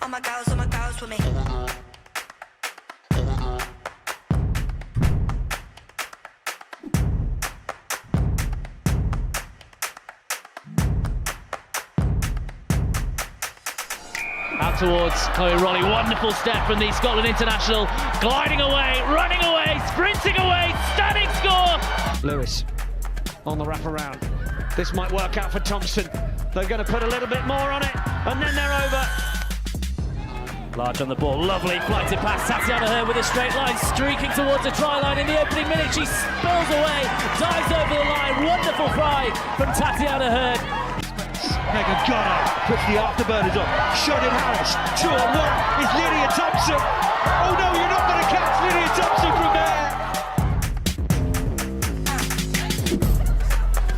all my girls with me. Out towards Chloe Rolly, wonderful step from the Scotland international, gliding away, running away, sprinting away, stunning score! Lewis on the wraparound. This might work out for Thompson. They're going to put a little bit more on it, and then they're over. Large on the ball, lovely flighted pass, Tatiana Hurd with a straight line, streaking towards the try line in the opening minute. She spills away, dives over the line, wonderful fry from Tatiana Hurd. Meg Jones puts the afterburners on. Shot in Harris. 2-on-1 is Lydia Thompson. Oh no, you're not going to catch Lydia Thompson from there.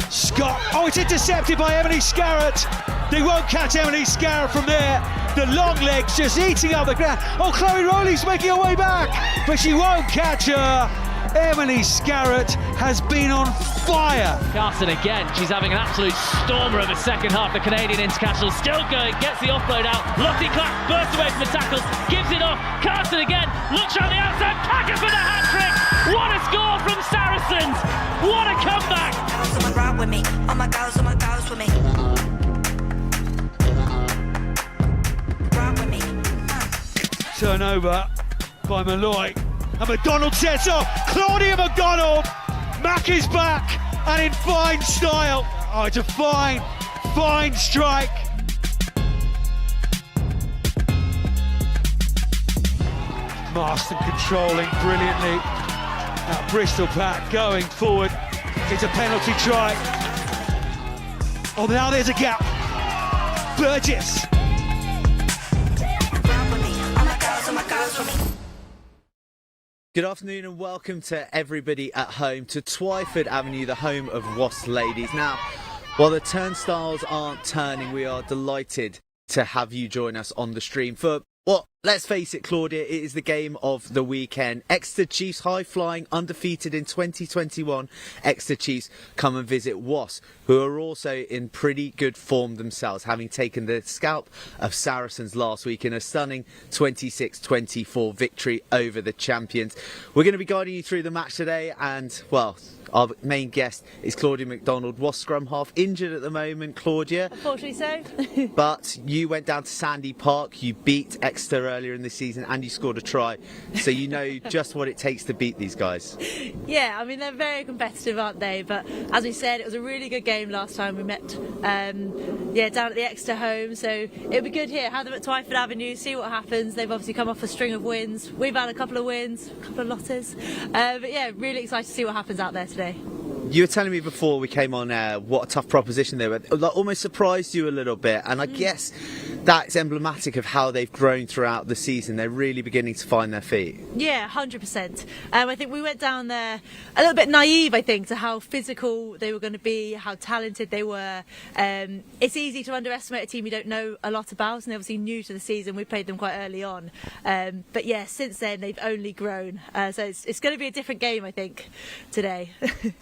Scott. Oh, it's intercepted by Emily Scarrett. They won't catch Emily Scarrett from there. The long legs just eating up the ground. Oh, Chloe Rowley's making her way back, but she won't catch her. Emily Scarrett has been on fire. Carson again, she's having an absolute stormer of a second half. The Canadian international still going, gets the offload out. Lottie Clark bursts away from the tackles, gives it off. Carson again, looks around the outside, Packer for the hat-trick. What a score from Saracens. What a comeback. Ride with me, all my girls with me. Ride with me. Turnover by Malloy. And McDonald sets off. Claudia McDonald. Mack is back and in fine style. Oh, it's a fine strike. Marston controlling brilliantly. That Bristol pack going forward. It's a penalty try. Oh, now there's a gap. Burgess. Ride with me, all my girls with me. Good afternoon and welcome to everybody at home to Twyford Avenue, the home of Wasps Ladies. Now, while the turnstiles aren't turning, we are delighted to have you join us on the stream for, well, let's face it, Claudia, it is the game of the weekend. Exeter Chiefs, high-flying, undefeated in 2021. Exeter Chiefs come and visit Wasps, who are also in pretty good form themselves, having taken the scalp of Saracens last week in a stunning 26-24 victory over the champions. We're going to be guiding you through the match today, and, well, our main guest is Claudia McDonald, Wasps scrum half, injured at the moment, Claudia. Unfortunately so. But you went down to Sandy Park, you beat Exeter earlier in the season and you scored a try, so you know just what it takes to beat these guys. Yeah, I mean, they're very competitive, aren't they? But as we said, it was a really good game last time we met, down at the Exeter home, so it'll be good here. Have them at Twyford Avenue, see what happens. They've obviously come off a string of wins. We've had a couple of wins, a couple of losses. But yeah, really excited to see what happens out there today. You were telling me before we came on air what a tough proposition they were. Like, almost surprised you a little bit, and I guess that's emblematic of how they've grown throughout the season. They're really beginning to find their feet. Yeah, 100%. I think we went down there a little bit naive, I think, to how physical they were going to be, how talented they were. It's easy to underestimate a team you don't know a lot about, and they're obviously new to the season. We played them quite early on. But yeah, since then they've only grown. So it's going to be a different game, I think, today.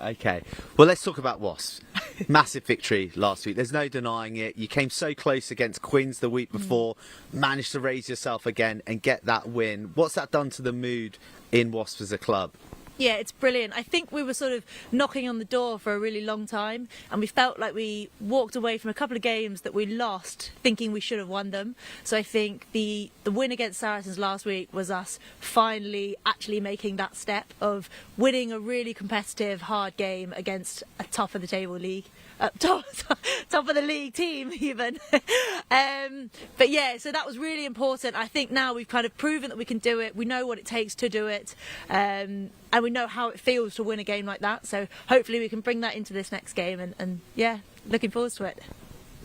Okay, well, let's talk about Wasps. Massive victory last week. There's no denying it. You came so close against Quins the week before, managed to raise yourself again and get that win. What's that done to the mood in Wasps as a club? Yeah, it's brilliant. I think we were sort of knocking on the door for a really long time, and we felt like we walked away from a couple of games that we lost thinking we should have won them. So I think the win against Saracens last week was us finally actually making that step of winning a really competitive, hard game against a top of the table league. Top of the league team even. But yeah, so that was really important. I think now we've kind of proven that we can do it. We know what it takes to do it, and we know how it feels to win a game like that. So hopefully we can bring that into this next game, and yeah, looking forward to it.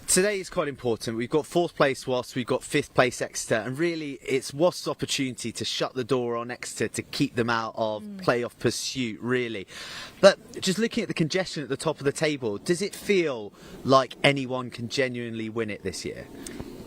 Today is quite important. We've got 4th place Wasps, we've got 5th place Exeter, and really it's Wasps' opportunity to shut the door on Exeter, to keep them out of playoff pursuit, really. But just looking at the congestion at the top of the table, does it feel like anyone can genuinely win it this year?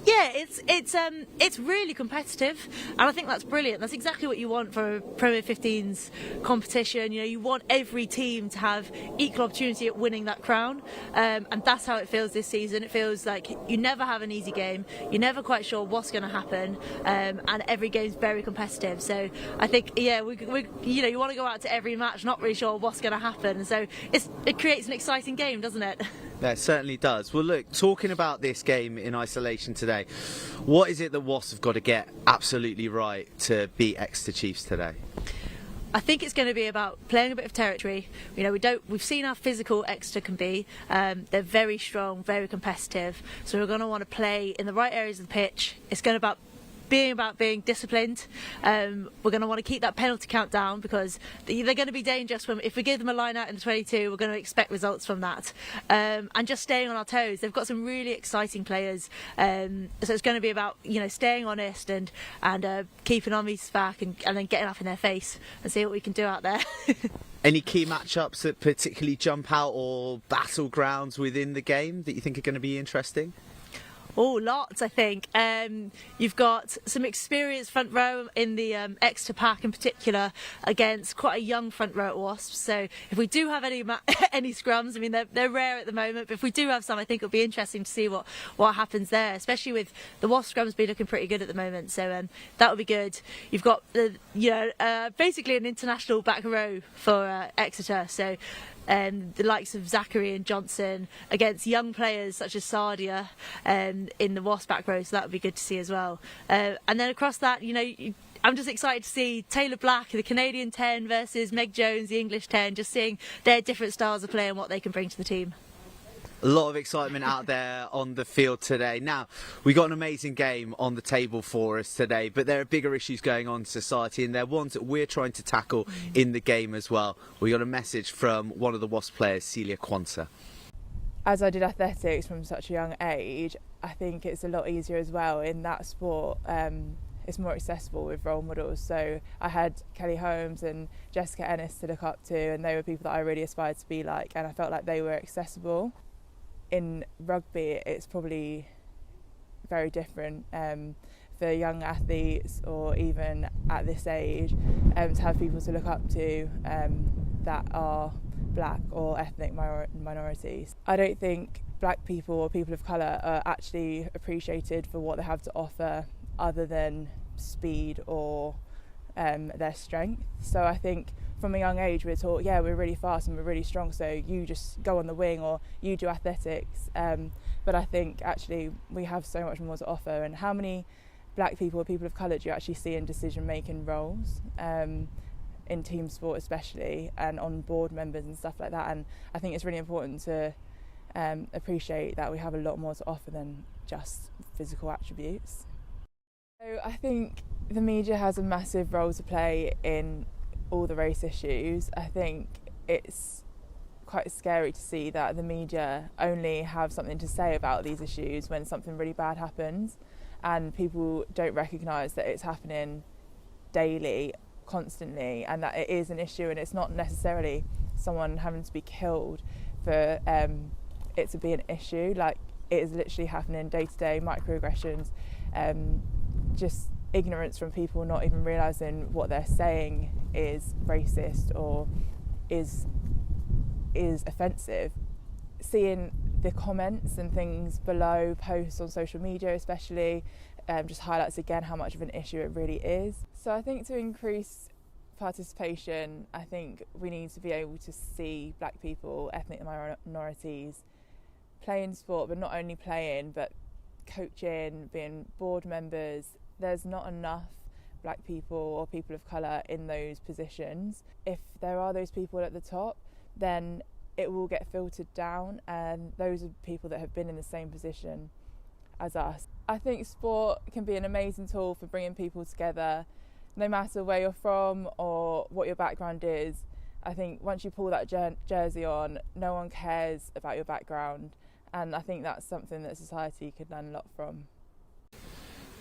Yeah, it's really competitive, and I think that's brilliant. That's exactly what you want for a Premier 15s competition. You know, you want every team to have equal opportunity at winning that crown, and that's how it feels this season. It feels like you never have an easy game. You're never quite sure what's going to happen, and every game's very competitive. So I think, yeah, we you know, you want to go out to every match not really sure what's going to happen. So it creates an exciting game, doesn't it? Yeah, it certainly does. Well, look, talking about this game in isolation today, what is it that Wasps have got to get absolutely right to beat Exeter Chiefs today? I think it's going to be about playing a bit of territory. You know, we've seen how physical Exeter can be. They're very strong, very competitive. So we're going to want to play in the right areas of the pitch. It's going to be about being disciplined. We're going to want to keep that penalty count down, because they're going to be dangerous. If we give them a line out in the 22, we're going to expect results from that. And just staying on our toes. They've got some really exciting players, so it's going to be about, you know, staying honest and keeping on Meets back and then getting up in their face and see what we can do out there. Any key matchups that particularly jump out, or battlegrounds within the game that you think are going to be interesting? Oh, lots, I think. You've got some experienced front row in the Exeter pack in particular, against quite a young front row at Wasps. So if we do have any scrums, I mean, they're rare at the moment, but if we do have some, I think it'll be interesting to see what happens there, especially with the Wasps scrums being looking pretty good at the moment. So that would be good. You've got basically an international back row for Exeter. So the likes of Zachary and Johnson against young players such as Sardia in the Wasp back row, so that would be good to see as well. And then across that, you know, I'm just excited to see Taylor Black, the Canadian 10, versus Meg Jones, the English 10, just seeing their different styles of play and what they can bring to the team. A lot of excitement out there on the field today. Now, we got an amazing game on the table for us today, but there are bigger issues going on in society, and they're ones that we're trying to tackle in the game as well. We got a message from one of the Wasps players, Celia Quanta. As I did athletics from such a young age, I think it's a lot easier as well in that sport. It's more accessible with role models. So I had Kelly Holmes and Jessica Ennis to look up to, and they were people that I really aspired to be like, and I felt like they were accessible. In rugby, it's probably very different for young athletes, or even at this age, to have people to look up to that are black or ethnic minorities. I don't think black people or people of colour are actually appreciated for what they have to offer, other than speed or their strength. So I think from a young age we're taught, yeah, we're really fast and we're really strong, so you just go on the wing or you do athletics. But I think actually we have so much more to offer. And how many black people or people of colour do you actually see in decision-making roles, in team sport especially, and on board members and stuff like that? And I think it's really important to appreciate that we have a lot more to offer than just physical attributes. So I think the media has a massive role to play in all the race issues. I think it's quite scary to see that the media only have something to say about these issues when something really bad happens, and people don't recognise that it's happening daily, constantly, and that it is an issue, and it's not necessarily someone having to be killed for it to be an issue. Like, it is literally happening day to day, microaggressions, just ignorance from people not even realising what they're saying is racist or is offensive. Seeing the comments and things below posts on social media especially just highlights again how much of an issue it really is. So I think to increase participation, I think we need to be able to see black people, ethnic minorities playing sport, but not only playing, but coaching, being board members. There's not enough black people or people of colour in those positions. If there are those people at the top, then it will get filtered down, and those are people that have been in the same position as us. I think sport can be an amazing tool for bringing people together, no matter where you're from or what your background is. I think once you pull that jersey on, no one cares about your background, and I think that's something that society could learn a lot from.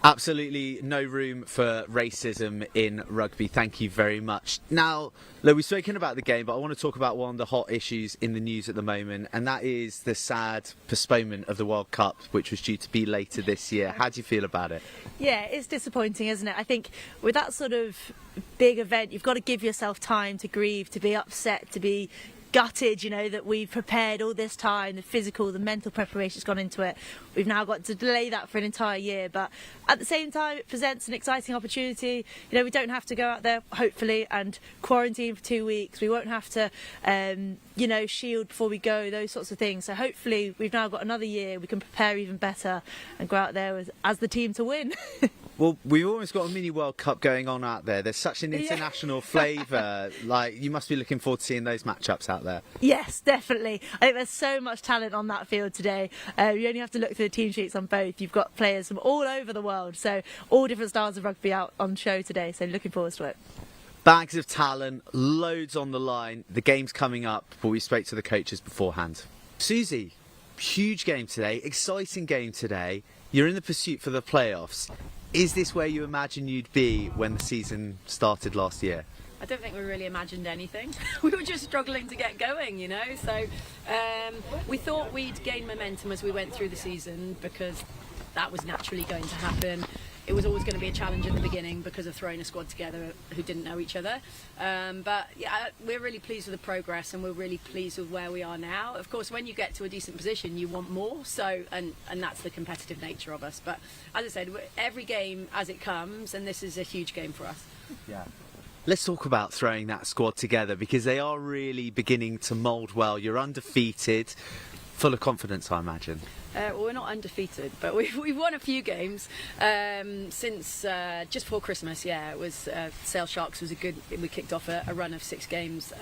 Absolutely no room for racism in rugby. Thank you very much. Now, look, we've spoken about the game, but I want to talk about one of the hot issues in the news at the moment, and that is the sad postponement of the World Cup, which was due to be later this year. How do you feel about it? Yeah, it's disappointing, isn't it? I think with that sort of big event, you've got to give yourself time to grieve, to be upset, to be gutted, you know, that we've prepared all this time, the physical, the mental preparation's gone into it. We've now got to delay that for an entire year, but at the same time it presents an exciting opportunity. You know, we don't have to go out there, hopefully, and quarantine for 2 weeks. We won't have to you know, shield before we go, those sorts of things. So hopefully we've now got another year, we can prepare even better and go out there as the team to win. Well, we've almost got a mini World Cup going on out there. There's such an international flavour. Like, you must be looking forward to seeing those matchups out there. Yes, definitely. I think there's so much talent on that field today. You only have to look through the team sheets on both. You've got players from all over the world, so all different styles of rugby out on show today. So looking forward to it. Bags of talent, loads on the line. The game's coming up, but we spoke to the coaches beforehand. Susie, huge game today, exciting game today. You're in the pursuit for the playoffs. Is this where you imagine you'd be when the season started last year? I don't think we really imagined anything. We were just struggling to get going, you know. So we thought we'd gain momentum as we went through the season because that was naturally going to happen. It was always going to be a challenge in the beginning because of throwing a squad together who didn't know each other. But yeah, we're really pleased with the progress and we're really pleased with where we are now. Of course, when you get to a decent position, you want more. So, and that's the competitive nature of us. But as I said, every game as it comes, and this is a huge game for us. Yeah. Let's talk about throwing that squad together because they are really beginning to mould well. You're undefeated, full of confidence, I imagine. Well, we're not undefeated, but we've won a few games since just before Christmas. Yeah, it was Sale Sharks was we kicked off a run of 6 games.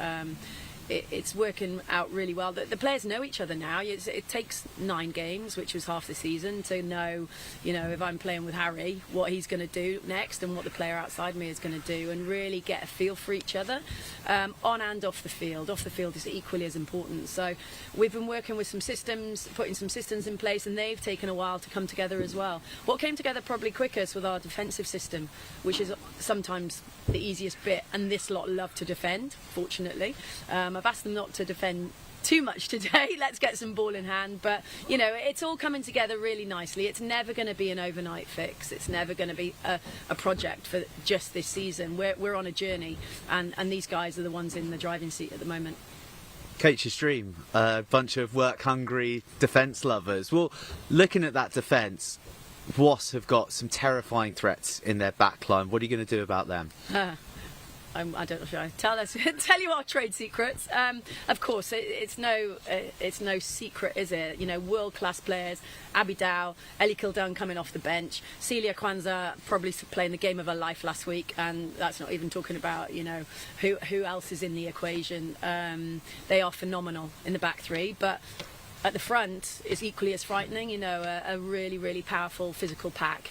It's working out really well. The players know each other now. It takes 9 games, which was half the season, to know, you know, if I'm playing with Harry, what he's going to do next and what the player outside me is going to do, and really get a feel for each other on and off the field. Off the field is equally as important. So we've been working with some systems, putting some systems in place, and they've taken a while to come together as well. What came together probably quickest with our defensive system, which is sometimes the easiest bit, and this lot love to defend, fortunately. I've asked them not to defend too much today. Let's get some ball in hand, but you know, it's all coming together really nicely. It's never going to be an overnight fix. It's never going to be a project for just this season. We're on a journey, and these guys are the ones in the driving seat at the moment. Coach's dream, a bunch of work-hungry defence lovers. Well, looking at that defence, Wasps have got some terrifying threats in their backline. What are you going to do about them? I don't know if I tell you our trade secrets. Of course, it's no secret, is it? You know, world-class players. Abby Dow, Ellie Kildunne coming off the bench, Celia Kwanzaa probably playing the game of her life last week, and that's not even talking about, you know, who else is in the equation. They are phenomenal in the back three, but at the front is equally as frightening, you know, a really, really powerful physical pack,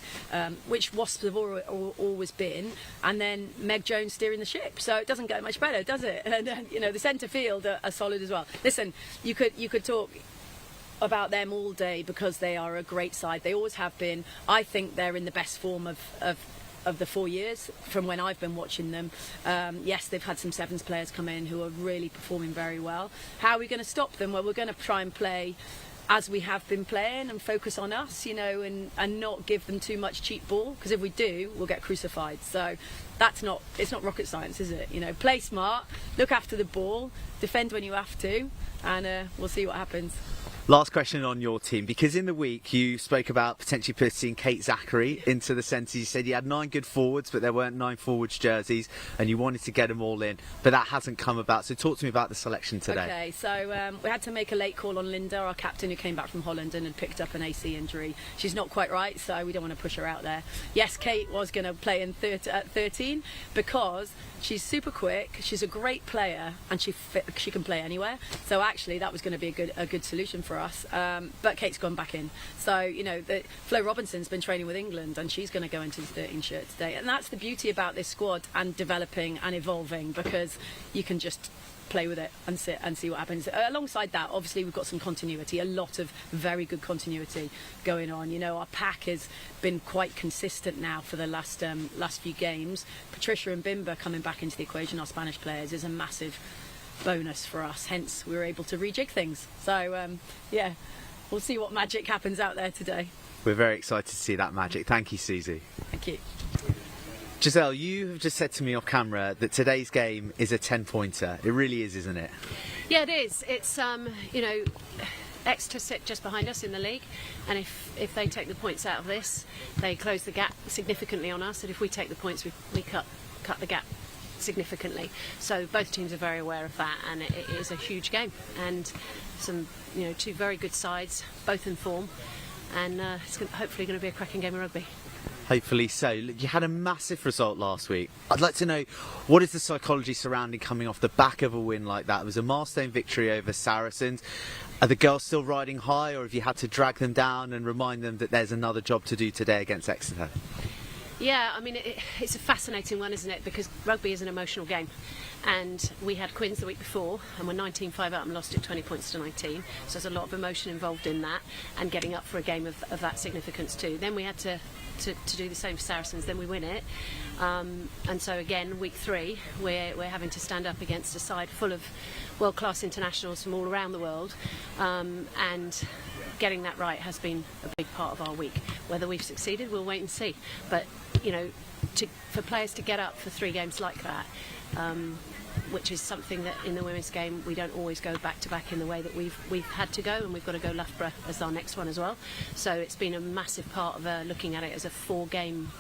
which Wasps have always been, and then Meg Jones steering the ship. So it doesn't get much better, does it? And you know, the centre field are solid as well. Listen, you could talk about them all day because they are a great side. They always have been. I think they're in the best form of the 4 years from when I've been watching them. Yes, they've had some sevens players come in who are really performing very well. How are we going to stop them? Well, we're going to try and play as we have been playing and focus on us, you know, and not give them too much cheap ball, because if we do, we'll get crucified. So it's not rocket science, is it? You know, play smart, look after the ball, defend when you have to, and we'll see what happens. Last question on your team, because in the week you spoke about potentially putting Kate Zachary into the centre. You said you had 9 good forwards, but there weren't 9 forwards jerseys, and you wanted to get them all in, but that hasn't come about. So talk to me about the selection today. Okay, so we had to make a late call on Linda, our captain, who came back from Holland and had picked up an AC injury. She's not quite right, so we don't want to push her out there. Yes, Kate was going to play at 13 because she's super quick, she's a great player, and she can play anywhere. So actually that was going to be a good solution for us, but Kate's gone back in. So, you know, Flo Robinson's been training with England, and she's going to go into the 13 shirt today. And that's the beauty about this squad and developing and evolving, because you can just play with it and see what happens. Alongside that, obviously we've got some continuity, a lot of very good continuity going on. You know, our pack has been quite consistent now for the last few games. Patricia and Bimba coming back into the equation, our Spanish players, is a massive bonus for us. Hence, we were able to rejig things. So yeah, we'll see what magic happens out there today. We're very excited to see that magic. Thank you, Susie. Thank you. Giselle, you have just said to me off camera that today's game is a 10-pointer. It really is, isn't it? Yeah, it is. It's you know, Exeter sit just behind us in the league, and if they take the points out of this, they close the gap significantly on us, and if we take the points, we cut the gap significantly. So both teams are very aware of that, and it is a huge game, and some, you know, two very good sides, both in form, and it's hopefully going to be a cracking game of rugby. Hopefully so. Look, you had a massive result last week. I'd like to know, what is the psychology surrounding coming off the back of a win like that? It was a milestone victory over Saracens. Are the girls still riding high, or have you had to drag them down and remind them that there's another job to do today against Exeter? Yeah, I mean, it's a fascinating one, isn't it? Because rugby is an emotional game. And we had Quins the week before, and we're 19-5 up and lost it 20 points to 19. So there's a lot of emotion involved in that, and getting up for a game of that significance too. Then we had to do the same for Saracens, then we win it. And so again, week 3, we're having to stand up against a side full of world-class internationals from all around the world. And getting that right has been a big part of our week. Whether we've succeeded, we'll wait and see. But, you know, for players to get up for 3 games like that, which is something that in the women's game we don't always go back to back in the way that we've had to go, and we've got to go Loughborough as our next one as well. So it's been a massive part of looking at it as a 4-game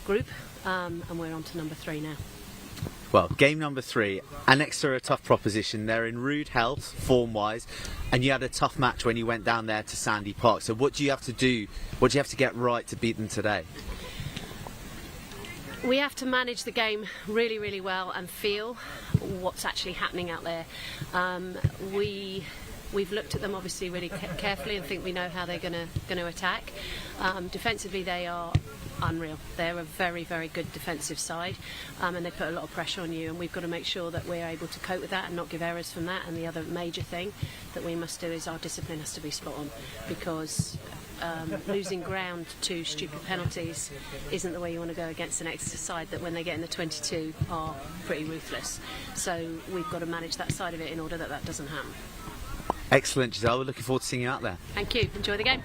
group, and we're on to number 3 now. Well, game number 3, and Exeter are a tough proposition. They're in rude health, form-wise, and you had a tough match when you went down there to Sandy Park. So what do you have to do? What do you have to get right to beat them today? We have to manage the game really, really well and feel what's actually happening out there. We've looked at them obviously really carefully and think we know how they're going to attack. Defensively, they are unreal. They're a very, very good defensive side, and they put a lot of pressure on you, and we've got to make sure that we're able to cope with that and not give errors from that. And the other major thing that we must do is our discipline has to be spot on, because losing ground to stupid penalties isn't the way you want to go against an Exeter side that when they get in the 22 are pretty ruthless. So we've got to manage that side of it in order that that doesn't happen. Excellent, Giselle. We're looking forward to seeing you out there. Thank you. Enjoy the game.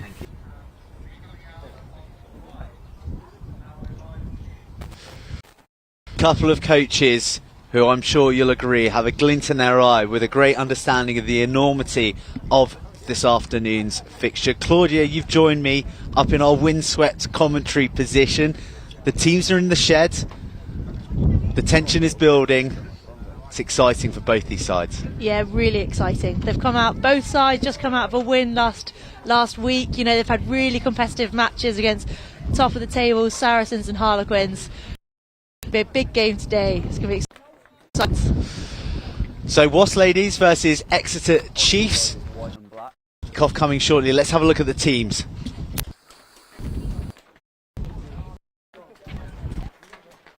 Couple of coaches who I'm sure you'll agree have a glint in their eye with a great understanding of the enormity of this afternoon's fixture. Claudia, you've joined me up in our windswept commentary position. The teams are in the shed. The tension is building. It's exciting for both these sides. Yeah, really exciting. They've come out, both sides just come out of a win last week. You know, they've had really competitive matches against top of the table Saracens and Harlequins. It'll be a big game today. It's going to be exciting. So Wasps Ladies versus Exeter Chiefs. Kickoff coming shortly. Let's have a look at the teams.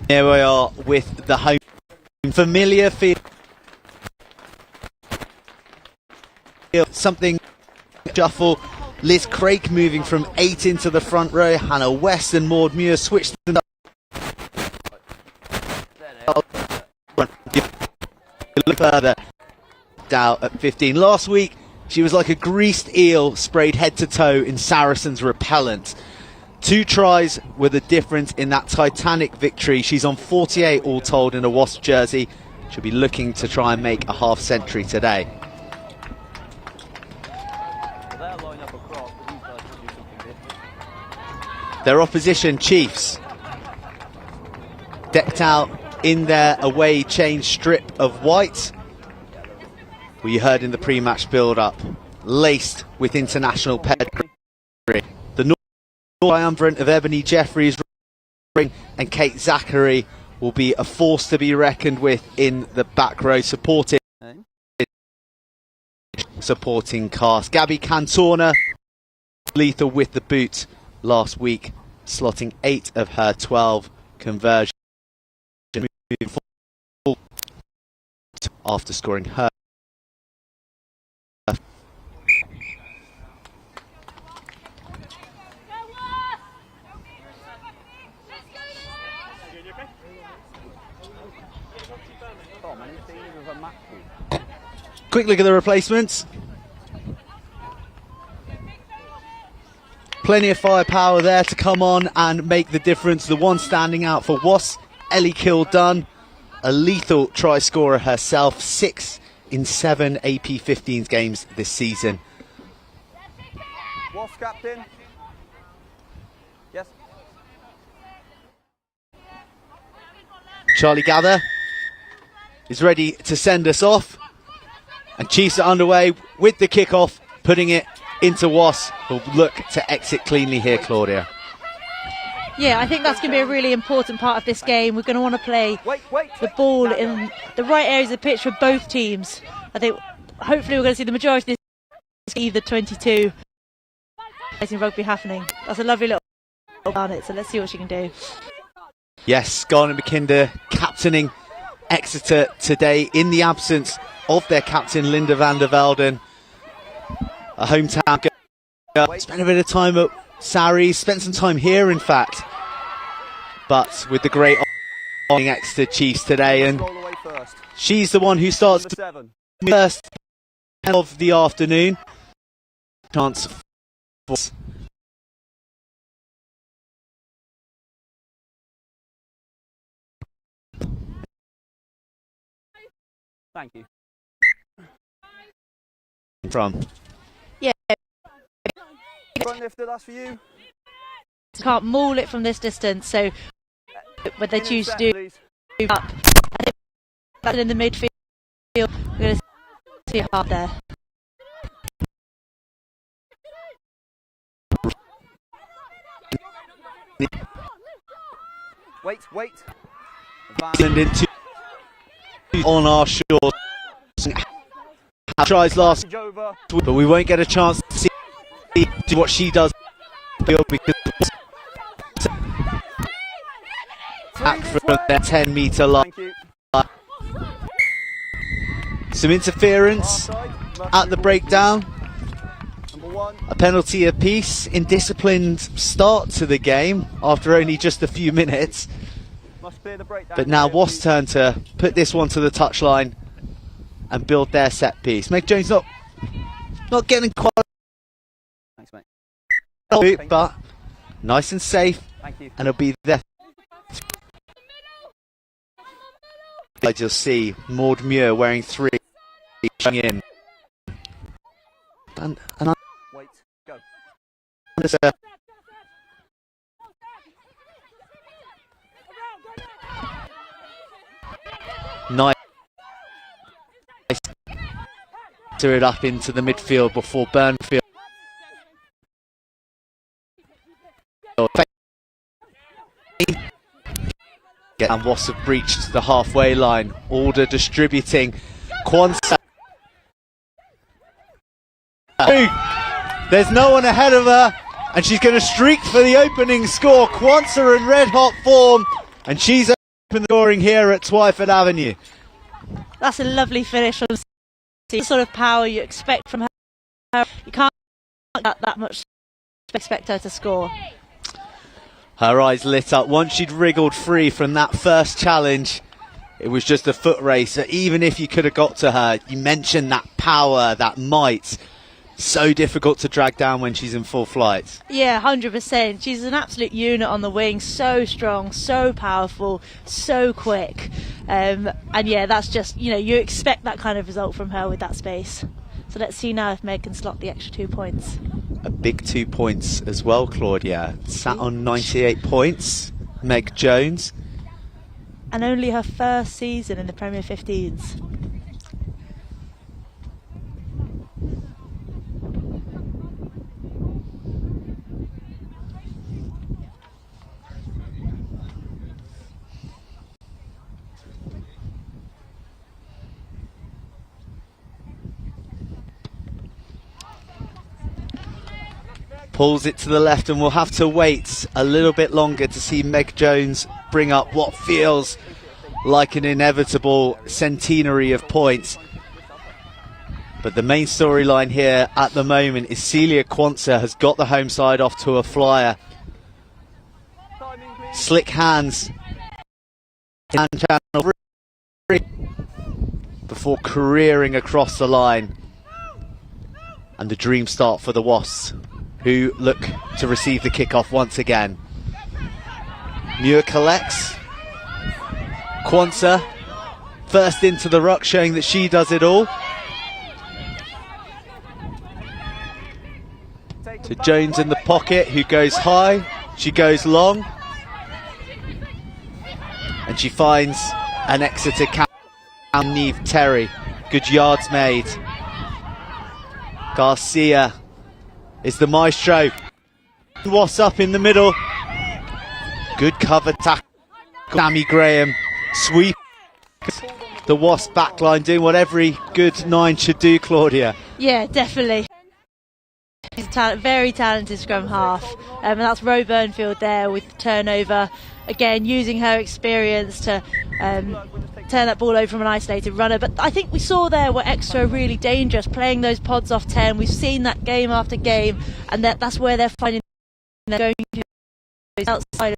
Here we are with the home familiar field. Something shuffle. Liz Crake moving from 8 into the front row. Hannah West and Maud Muir switched them up. Look further down at 15. Last week she was like a greased eel sprayed head to toe in Saracens repellent. 2 tries were the difference in that titanic victory. She's on 48 all told in a Wasp jersey. She'll be looking to try and make a half century today. Their opposition, Chiefs, decked out in their away change strip of white. We heard in the pre-match build-up, laced with international pedigree. The North triumvirate of Ebony Jeffries and Kate Zachary will be a force to be reckoned with in the back row, supporting cast. Gabby Cantorna, lethal with the boot last week, slotting 8 of her 12 conversions. after scoring her. Quick look at the replacements. Plenty of firepower there to come on and make the difference. The one standing out for Wasps, Ellie Kildunne, a lethal try scorer herself, 6 in 7 AP15s games this season. Wasps captain. Yes. Charlie Gather is ready to send us off. And Chiefs are underway with the kickoff, putting it into Wasps, who'll look to exit cleanly here, Claudia. Yeah, I think that's going to be a really important part of this game. We're going to want to play the ball in the right areas of the pitch for both teams. I think hopefully we're going to see the majority of this either 22 rugby happening. That's a lovely little Garnet, so let's see what she can do. Yes, Garnet McKinder captaining Exeter today in the absence of their captain Linda van der Velden. A hometown girl. Spent a bit of time at Sarries, spent some time here in fact. But with the great Exeter Chiefs today, and she's the one who starts the first of the afternoon. Chance for Thank you. From. Yeah. Front lifter, that's for you. Can't maul it from this distance, so what they choose to do up. I think that's in the midfield. We're going to see it hard there. Wait. And into on our shores. Tries last, but we won't get a chance to see what she does because back from their 10-metre line. Some interference at the breakdown. A penalty apiece. Indisciplined start to the game after only just a few minutes. But now Wasps' turn to put this one to the touchline and build their set piece. Meg Jones not getting quite. Thanks, mate. But nice and safe. Thank you. And it'll be there. You'll see Maud Muir wearing 3 in. And wait, go. Nice. It up into the midfield before Burnfield. And Wasps have breached the halfway line. Order distributing. Kwanzaa. There's no one ahead of her, and she's going to streak for the opening score. Kwanzaa in red hot form, and she's open scoring here at Twyford Avenue. That's a lovely finish. The sort of power you expect from her. You can't get that much expect her to score. Her eyes lit up once she'd wriggled free from that first challenge. It was just a foot race. So even if you could have got to her, you mentioned that power, that might. So difficult to drag down when she's in full flight. Yeah, 100%. She's an absolute unit on the wing. So strong, so powerful, so quick. And yeah, that's just, you expect that kind of result from her with that space. So let's see now if Meg can slot the extra 2 points. A big 2 points as well, Claudia. Sat on 98 points. Meg Jones. And only her first season in the Premier 15s. Pulls it to the left, and we'll have to wait a little bit longer to see Meg Jones bring up what feels like an inevitable centenary of points. But the main storyline here at the moment is Celia Quansah has got the home side off to a flyer. Slick hands. Hand channel before careering across the line. And the dream start for the Wasps, who look to receive the kickoff once again. Muir collects. Quansah first into the ruck, showing that she does it all. So Jones in the pocket, who goes high, she goes long. And she finds an Exeter Neve Terry. Good yards made. Garcia is the maestro. Wasps up in the middle. Good cover tackle. Sammy Graham sweep. The Wasps backline doing what every good 9 should do, Claudia. Yeah, definitely. She's a very talented scrum half, and that's Rowena Burnfield there with the turnover. Again, using her experience to turn that ball over from an isolated runner. But I think we saw there where Exeter are really dangerous, playing those pods off 10. We've seen that game after game, and that's where they're finding they're going to outside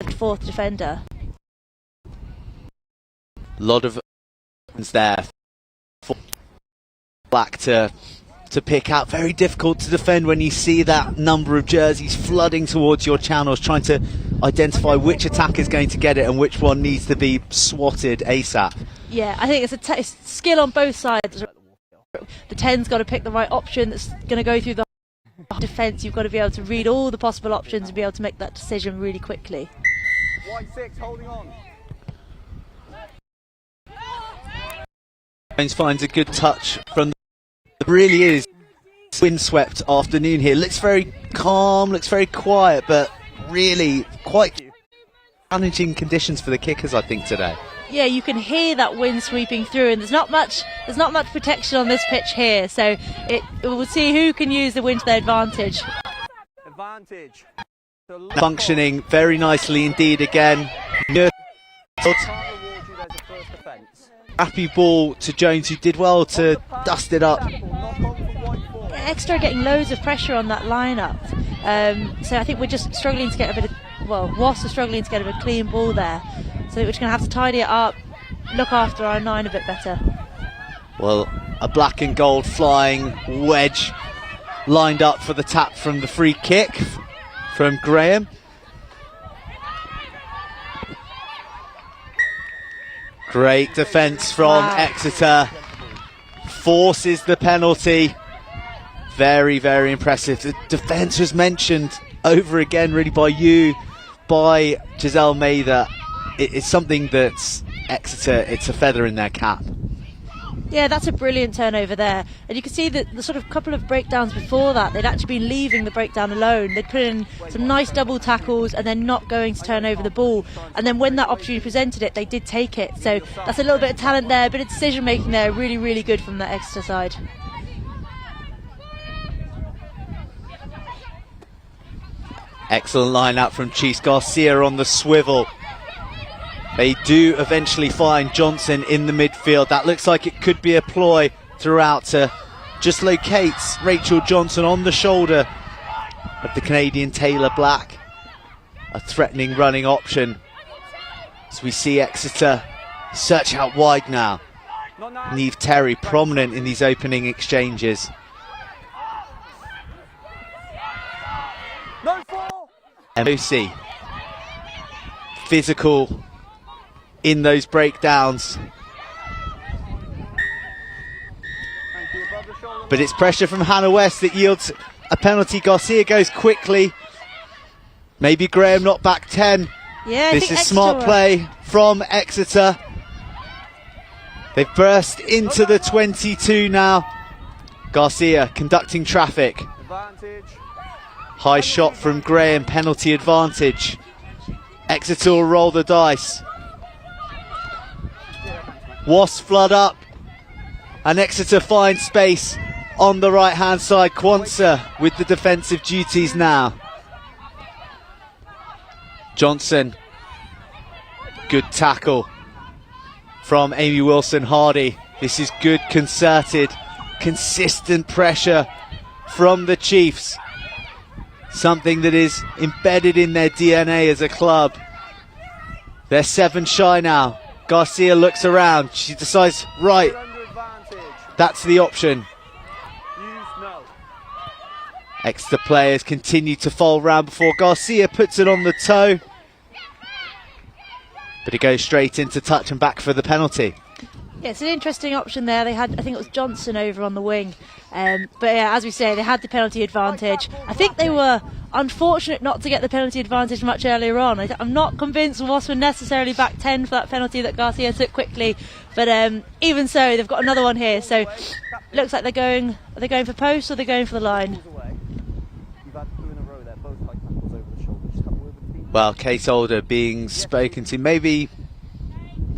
of the fourth defender. A lot of there. Black to pick out. Very difficult to defend when you see that number of jerseys flooding towards your channels, trying to identify which attack is going to get it and which one needs to be swatted ASAP. Yeah, I think it's skill on both sides. The 10's got to pick the right option that's going to go through the defence. You've got to be able to read all the possible options and be able to make that decision really quickly. White 6 holding on. Jones finds a good touch from really is windswept afternoon here. Looks very calm, looks very quiet, but really quite challenging conditions for the kickers, I think, today. Yeah, you can hear that wind sweeping through, and there's not much protection on this pitch here, so we'll see who can use the wind to their advantage. Functioning very nicely indeed again. Happy ball to Jones, who did well to dust it up. Exeter getting loads of pressure on that lineup, so I think we're just struggling to get a bit of, Wasps are struggling to get a clean ball there, so we're just going to have to tidy it up, look after our 9 a bit better. Well, a black and gold flying wedge lined up for the tap from the free kick from Graham. Great defence from Exeter, forces the penalty. Very, very impressive. The defence was mentioned over again really by you, by Giselle Mather. It's something that's Exeter, it's a feather in their cap. Yeah, that's a brilliant turnover there. And you can see that the sort of couple of breakdowns before that, they'd actually been leaving the breakdown alone. They'd put in some nice double tackles and then not going to turn over the ball. And then when that opportunity presented it, they did take it. So that's a little bit of talent there, a bit of decision making there, really, really good from the Exeter side. Excellent line out from Chiefs. Garcia on the swivel. They do eventually find Johnson in the midfield. That looks like it could be a ploy throughout to just locates Rachel Johnson on the shoulder of the Canadian Taylor Black. A threatening running option as we see Exeter search out wide now. Neve Terry prominent in these opening exchanges. MOC physical in those breakdowns, but it's pressure from Hannah West that yields a penalty. Garcia goes quickly. Maybe Graham not back 10. Yeah, this is smart play from Exeter. They've burst into the 22 now. Garcia conducting traffic. High shot from Graham, penalty advantage. Exeter will roll the dice. Wasps flood up, and Exeter finds space on the right hand side. Quansah with the defensive duties now. Johnson, good tackle. from Amy Wilson-Hardy. This is good, concerted, consistent pressure from the Chiefs. Something that is embedded in their DNA as a club. They're 7 shy now. Garcia looks around. She decides, right, that's the option. Exeter players continue to fall round before Garcia puts it on the toe. But it goes straight into touch and back for the penalty. Yeah, it's an interesting option there. They had, I think it was Johnson over on the wing. But yeah, as we say, they had the penalty advantage. I think they were unfortunate not to get the penalty advantage much earlier on. I'm not convinced Wasps were necessarily back 10 for that penalty that Garcia took quickly. But even so, they've got another one here. So looks like are they going for post or they're going for the line? Well, Kate Alder being spoken to, maybe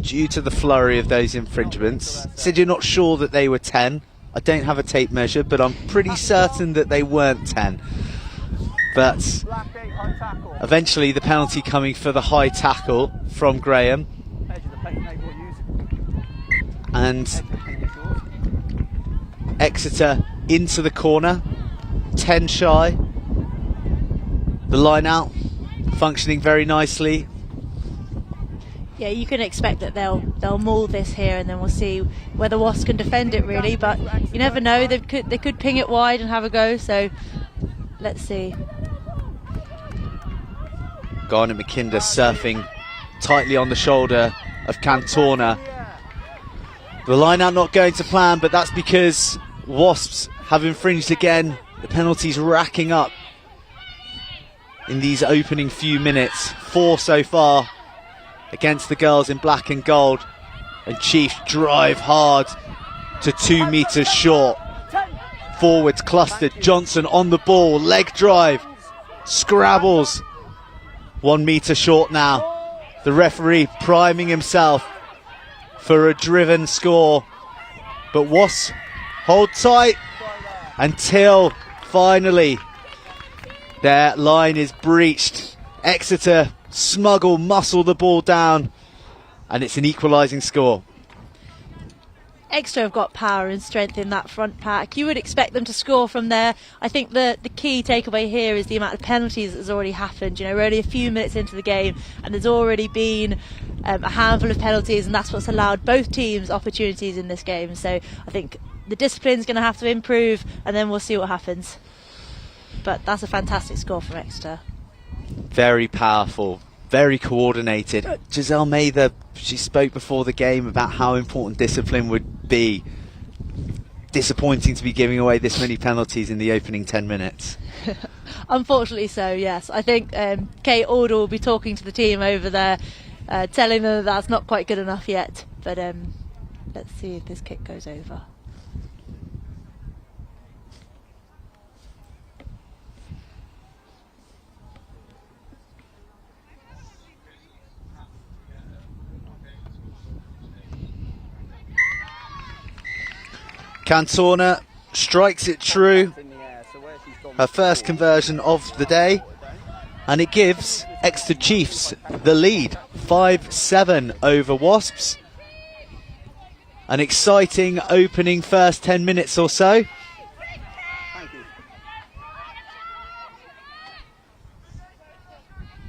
due to the flurry of those infringements, said you're not sure that they were 10. I don't have a tape measure, but I'm pretty certain that they weren't 10. But eventually the penalty coming for the high tackle from Graham. And Exeter into the corner, 10 shy. The line out, functioning very nicely. Yeah, you can expect that they'll maul this here, and then we'll see whether Wasps can defend it really. But you never know; they could ping it wide and have a go. So let's see. Garnet McKinder surfing tightly on the shoulder of Cantona. The line out not going to plan, but that's because Wasps have infringed again. The penalties racking up in these opening few minutes. 4 so far against the girls in black and gold, and Chiefs drive hard to 2 meters short. Forwards clustered, Johnson on the ball, leg drive, scrabbles. 1 meter short now. The referee priming himself for a driven score, but Wasps hold tight until finally their line is breached. Exeter muscle the ball down, and it's an equalising score. Exeter have got power and strength in that front pack. You would expect them to score from there. I think the key takeaway here is the amount of penalties that has already happened. You know, we're only a few minutes into the game, and there's already been a handful of penalties, and that's what's allowed both teams opportunities in this game. So I think the discipline's going to have to improve, and then we'll see what happens. But that's a fantastic score from Exeter. Very powerful, very coordinated. Giselle Mather, she spoke before the game about how important discipline would be. Disappointing to be giving away this many penalties in the opening 10 minutes. Unfortunately so, yes. I think Kate Alder will be talking to the team over there, telling them that's not quite good enough yet. But let's see if this kick goes over. Cantona strikes it true, her first conversion of the day, and it gives Exeter Chiefs the lead, 5-7 over Wasps. An exciting opening first 10 minutes or so.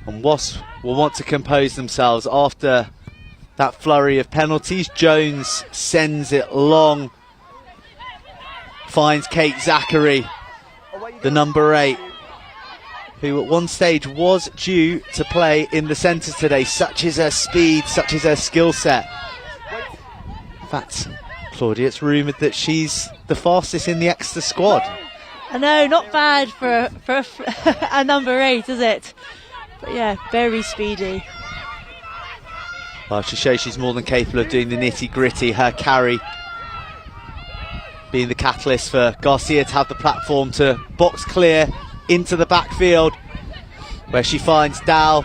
And Wasps will want to compose themselves after that flurry of penalties. Jones sends it long, finds Kate Zachary, the number 8, who at one stage was due to play in the centre today. Such is her speed, such is her skill set. In fact, Claudia, it's rumoured that she's the fastest in the Exeter squad. I know, not bad for a number 8, is it? But yeah, very speedy. Well, to show she's more than capable of doing the nitty-gritty, her carry being the catalyst for Garcia to have the platform to box clear into the backfield, where she finds Dow,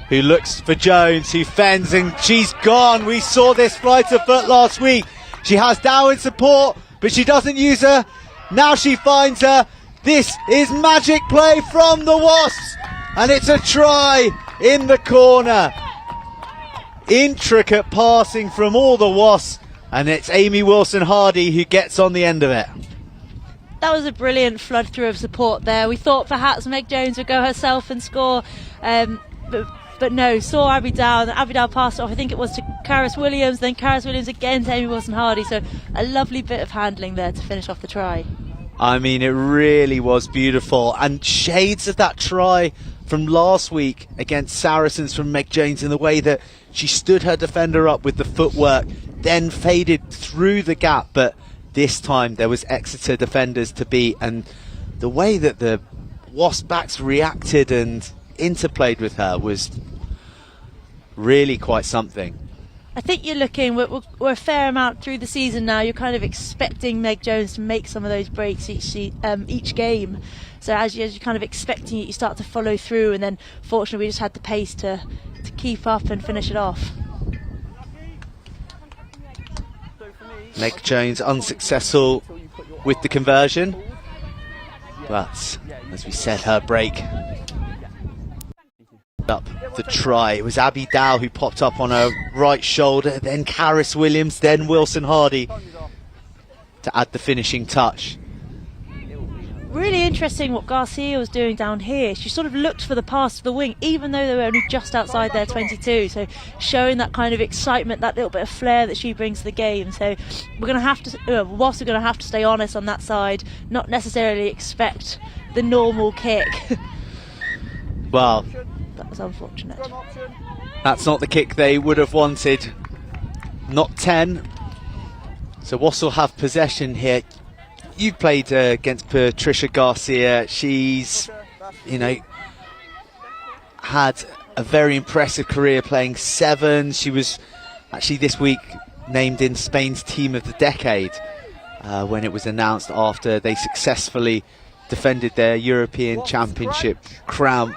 who looks for Jones, who fends, and she's gone. We saw this flight of foot last week. She has Dow in support, but she doesn't use her. Now she finds her. This is magic play from the Wasps, and it's a try in the corner. Intricate passing from all the Wasps, and it's Amy Wilson-Hardy who gets on the end of it. That was a brilliant flood through of support there. We thought perhaps Meg Jones would go herself and score, but no, saw Abby Dow, and Abby Dow passed off, I think it was to Karis Williams, then Karis Williams again to Amy Wilson-Hardy, so a lovely bit of handling there to finish off the try. I mean, it really was beautiful, and shades of that try from last week against Saracens from Meg Jones in the way that she stood her defender up with the footwork, then faded through the gap, but this time there was Exeter defenders to beat, and the way that the Wasp backs reacted and interplayed with her was really quite something. I think you're looking, we're a fair amount through the season now, you're kind of expecting Meg Jones to make some of those breaks each game. So as you're kind of expecting it, you start to follow through, and then fortunately we just had the pace to keep up and finish it off. Meg Jones unsuccessful with the conversion, but as we said, her break up the try. It was Abby Dow who popped up on her right shoulder, then Karis Williams, then Wilson-Hardy to add the finishing touch. Really interesting what Garcia was doing down here. She sort of looked for the pass to the wing, even though they were only just outside their 22. So showing that kind of excitement, that little bit of flair that she brings to the game. So we're going to have to, Wasps are going to have to stay honest on that side, not necessarily expect the normal kick. Well, that was unfortunate. That's not the kick they would have wanted. Not 10. So Wasps will have possession here. You played against Patricia Garcia. She's, had a very impressive career playing sevens. She was actually this week named in Spain's Team of the Decade when it was announced after they successfully defended their European Championship crown.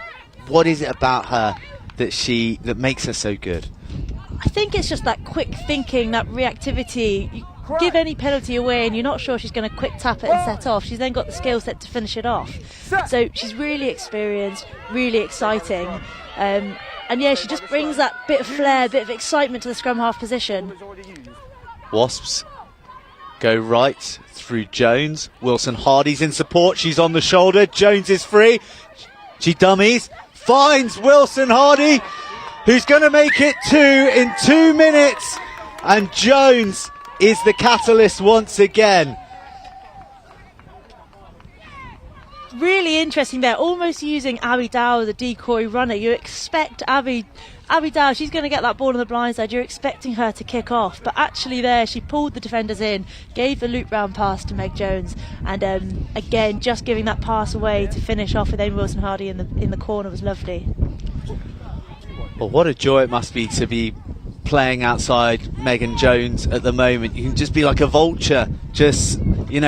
What is it about her that makes her so good? I think it's just that quick thinking, that reactivity. You give any penalty away and you're not sure she's going to quick tap it and set off. She's then got the skill set to finish it off. So she's really experienced, really exciting. And yeah, she just brings that bit of flair, bit of excitement to the scrum half position. Wasps go right through Jones. Wilson-Hardy's in support. She's on the shoulder. Jones is free. She dummies. Finds Wilson-Hardy, who's going to make it 2 in 2 minutes. And Jones is the catalyst once again. Really interesting there, almost using Abby Dow as a decoy runner. You expect Abby Dow, she's going to get that ball on the blind side, you're expecting her to kick off, but actually there she pulled the defenders in, gave the loop round pass to Meg Jones, and again just giving that pass away to finish off with Amy Wilson-Hardy in the corner was lovely. Well, what a joy it must be to be playing outside Megan Jones at the moment. You can just be like a vulture, just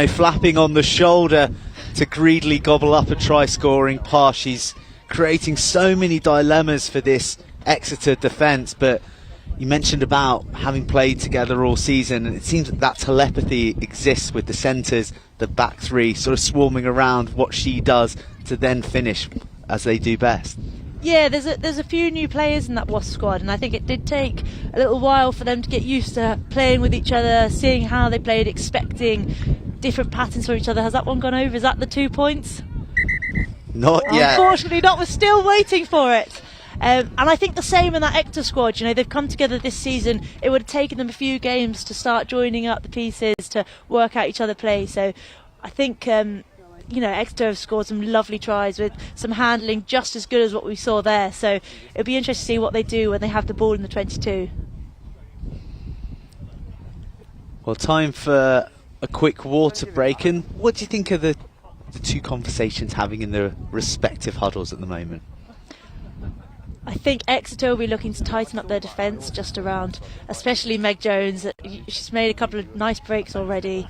flapping on the shoulder to greedily gobble up a try scoring pass. She's creating so many dilemmas for this Exeter defence, but you mentioned about having played together all season, and it seems that telepathy exists with the centres, the back three sort of swarming around what she does to then finish as they do best. Yeah, there's a few new players in that Wasp squad, and I think it did take a little while for them to get used to playing with each other, seeing how they played, expecting different patterns from each other. Has that one gone over? Is that the 2 points? Not yet. Unfortunately not, we're still waiting for it. And I think the same in that Exeter squad. They've come together this season. It would have taken them a few games to start joining up the pieces, to work out each other play. So I think Exeter have scored some lovely tries with some handling just as good as what we saw there. So it'll be interesting to see what they do when they have the ball in the 22. Well, time for a quick water break. And what do you think of the two conversations having in their respective huddles at the moment? I think Exeter will be looking to tighten up their defence just around, especially Meg Jones. She's made a couple of nice breaks already.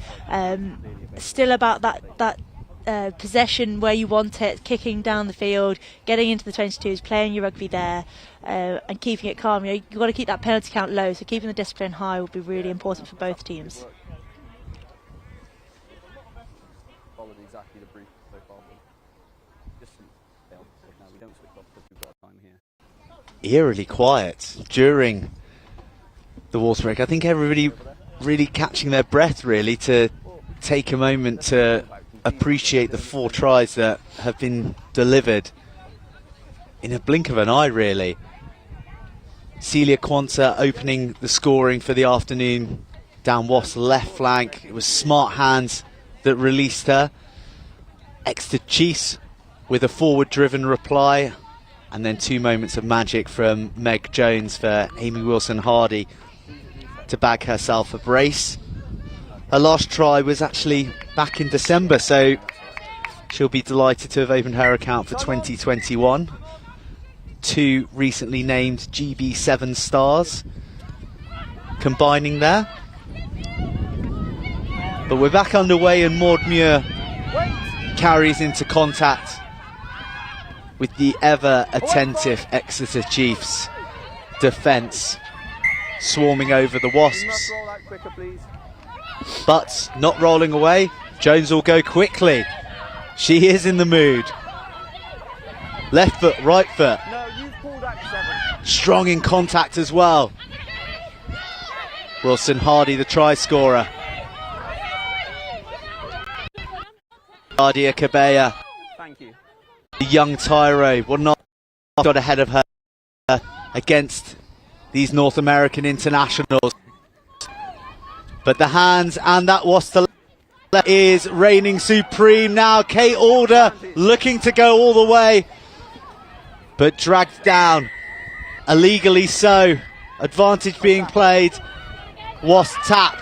Still about that possession where you want it, kicking down the field, getting into the 22s, playing your rugby there, and keeping it calm. You've got to keep that penalty count low, so keeping the discipline high will be really important for both teams. Followed exactly the brief so far. Distance failed. Now we don't switch off because we've got time here. Eerily quiet during the water break. I think everybody really catching their breath, really, to take a moment to appreciate the 4 tries that have been delivered in a blink of an eye, really. Celia Quanta opening the scoring for the afternoon down Wasps' left flank. It was smart hands that released her. Exeter Chiefs with a forward-driven reply, and then 2 moments of magic from Meg Jones for Amy Wilson-Hardy to bag herself a brace. Her last try was actually back in December, so she'll be delighted to have opened her account for 2021. 2 recently named GB7 stars combining there. But we're back underway, and Maud Muir carries into contact with the ever attentive Exeter Chiefs defence swarming over the Wasps. But not rolling away. Jones will go quickly. She is in the mood. Left foot, right foot. Strong in contact as well. Wilson-Hardy, the try scorer. Nadia Cabella, the young Tyro, would not have got ahead of her against these North American internationals. But the hands, and that was the is reigning supreme now. Kate Alder looking to go all the way, but dragged down, illegally so. Advantage being played. Wasp tap.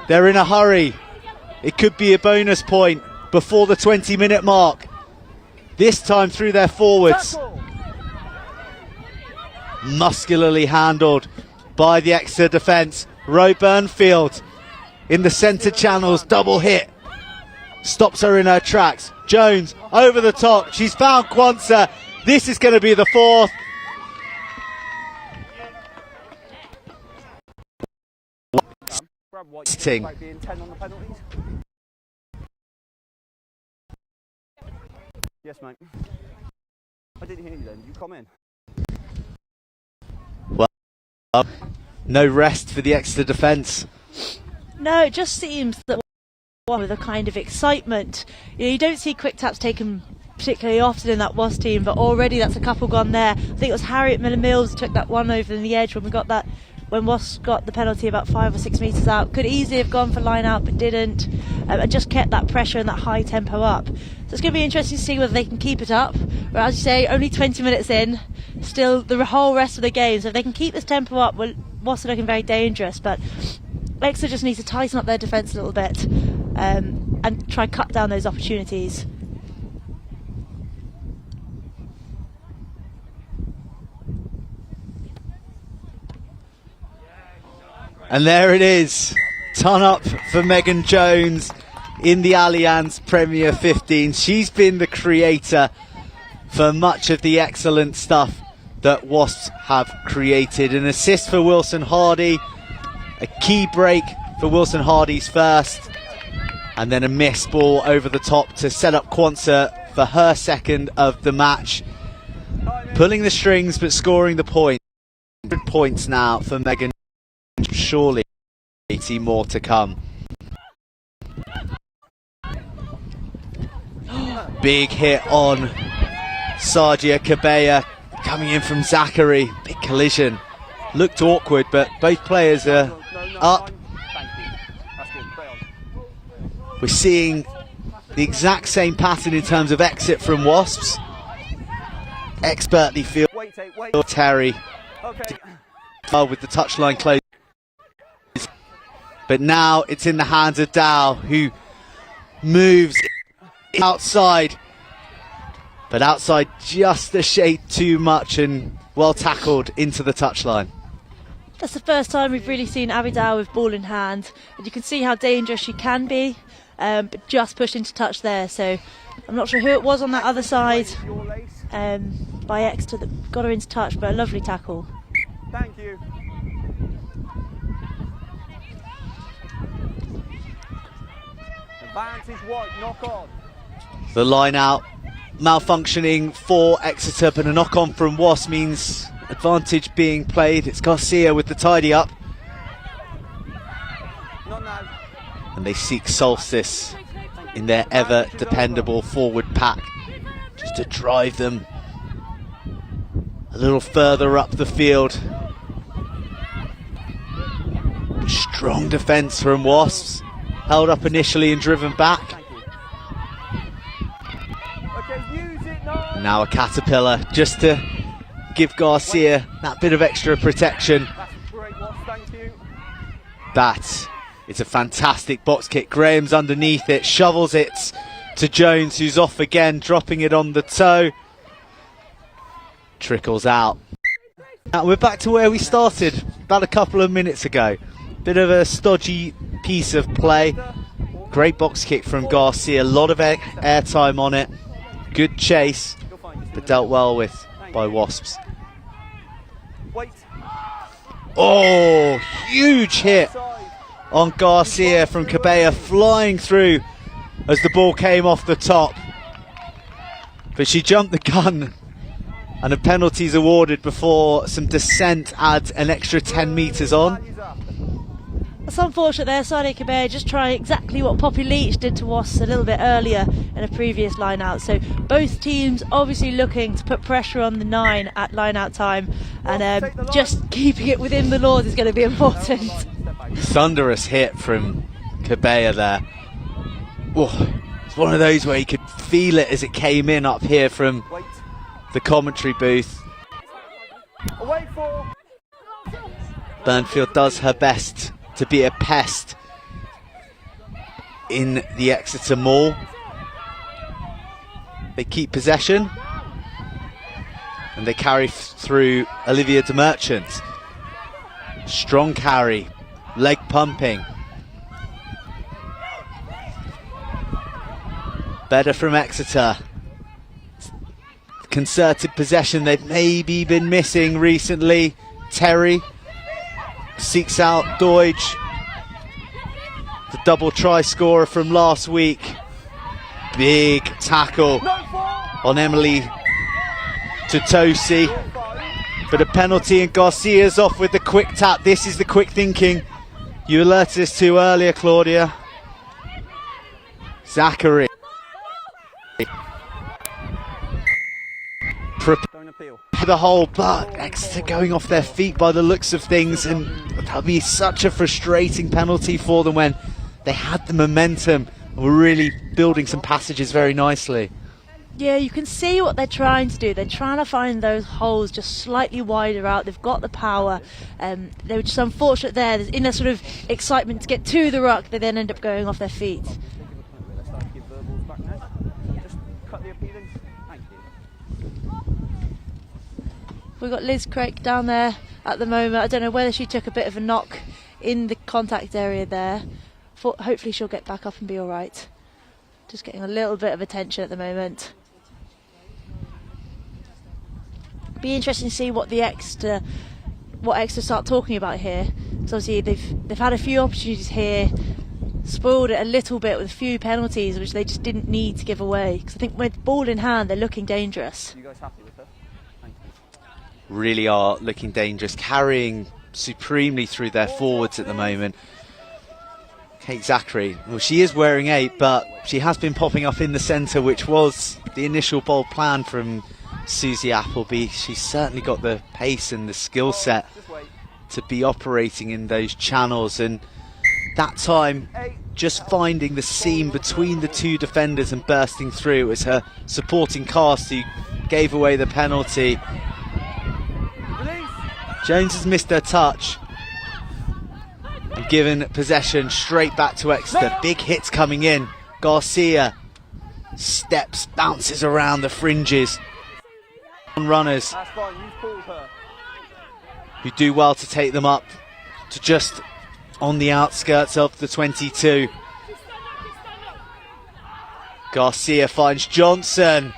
They're in a hurry. It could be a bonus point before the 20-minute mark. This time through their forwards. Muscularly handled by the Exeter defence. Rowena Burnfield in the centre channels, double hit. Stops her in her tracks. Jones over the top. She's found Quanta. This is going to be the 4th. Yes, mate. I didn't hear you then. You come in. Well, no rest for the Exeter defence. No, it just seems that with a kind of excitement. You don't see quick taps taken particularly often in that Wasps team, but already that's a couple gone there. I think it was Harriet Miller-Mills who took that one over the edge when we got that, when Wasps got the penalty about 5 or 6 metres out. Could easily have gone for line out but didn't, and just kept that pressure and that high tempo up. So it's going to be interesting to see whether they can keep it up. But as you say, only 20 minutes in, still the whole rest of the game. So if they can keep this tempo up, well, Wasps are looking very dangerous. But Exeter just needs to tighten up their defence a little bit and try and cut down those opportunities. And there it is, ton up for Megan Jones in the Allianz Premier 15. She's been the creator for much of the excellent stuff that Wasps have created. An assist for Wilson-Hardy, a key break for Wilson-Hardy's first, and then a miss ball over the top to set up Quanta for her second of the match. Pulling the strings but scoring the point. 100 points now for Megan. Surely see more to come. Big hit on Sadia Cabella coming in from Zachary. Big collision. Looked awkward, but both players are up. We're seeing the exact same pattern in terms of exit from Wasps. Expertly field Terry with the touchline closed. But now it's in the hands of Dow, who moves outside. But outside just a shade too much, and well tackled into the touchline. That's the first time we've really seen Abby Dow with ball in hand. And you can see how dangerous she can be, but just pushed into touch there. So I'm not sure who it was on that other side by Exeter that got her into touch, but a lovely tackle. Thank you. Advantage white, knock on. The line out malfunctioning for Exeter, but a knock on from Wasps means advantage being played. It's Garcia with the tidy up. And they seek Solstice in their ever dependable forward pack, just to drive them a little further up the field. Strong defence from Wasps, held up initially and driven back. And now a caterpillar just to give Garcia that bit of extra protection. That is a fantastic box kick. Graham's underneath it, shovels it to Jones, who's off again, dropping it on the toe. Trickles out. Now we're back to where we started about a couple of minutes ago. Bit of a stodgy piece of play. Great box kick from Garcia, a lot of airtime on it. Good chase, but dealt well with by Wasps. Oh, huge hit on Garcia from Cabella, flying through as the ball came off the top. But she jumped the gun, and a penalty is awarded before some descent adds an extra 10 metres on. It's unfortunate there, Sadia Kabir just trying exactly what Poppy Leach did to Wasps a little bit earlier in a previous line out. So both teams obviously looking to put pressure on the 9 at line out time, and just keeping it within the laws is going to be important. Thunderous hit from Kabir there. Oh, it's one of those where you could feel it as it came in up here from the commentary booth. Burnfield does her best to be a pest in the Exeter Mall. They keep possession and they carry through Olivia de Merchant. Strong carry, leg pumping. Better from Exeter. Concerted possession they've maybe been missing recently. Terry seeks out Deutsch, the double try scorer from last week. Big tackle on Emily Tutosi, but a penalty, and Garcia's off with the quick tap. This is the quick thinking you alerted us to earlier, Claudia. Zachary the hole, but Exeter going off their feet by the looks of things, and that'll be such a frustrating penalty for them when they had the momentum and were really building some passages very nicely. Yeah, you can see what they're trying to do. They're trying to find those holes just slightly wider out. They've got the power. They were just unfortunate there. In their sort of excitement to get to the ruck, they then end up going off their feet. We've got Liz Crake down there at the moment. I don't know whether she took a bit of a knock in the contact area there. Hopefully she'll get back up and be all right. Just getting a little bit of attention at the moment. Be interesting to see what Exeter start talking about here. Because obviously they've had a few opportunities here, spoiled it a little bit with a few penalties which they just didn't need to give away. Because I think with ball in hand they're looking dangerous. You guys happy with her? Really are looking dangerous, carrying supremely through their forwards at the moment. Kate Zachary, well, she is wearing 8, but she has been popping up in the centre, which was the initial bold plan from Susie Appleby. She's certainly got the pace and the skill set to be operating in those channels, and that time just finding the seam between the two defenders and bursting through. It was her supporting cast who gave away the penalty. Jones has missed her touch and given possession straight back to Exeter. Big hits coming in. Garcia steps, bounces around the fringes. Runners who do well to take them up to just on the outskirts of the 22. Garcia finds Johnson,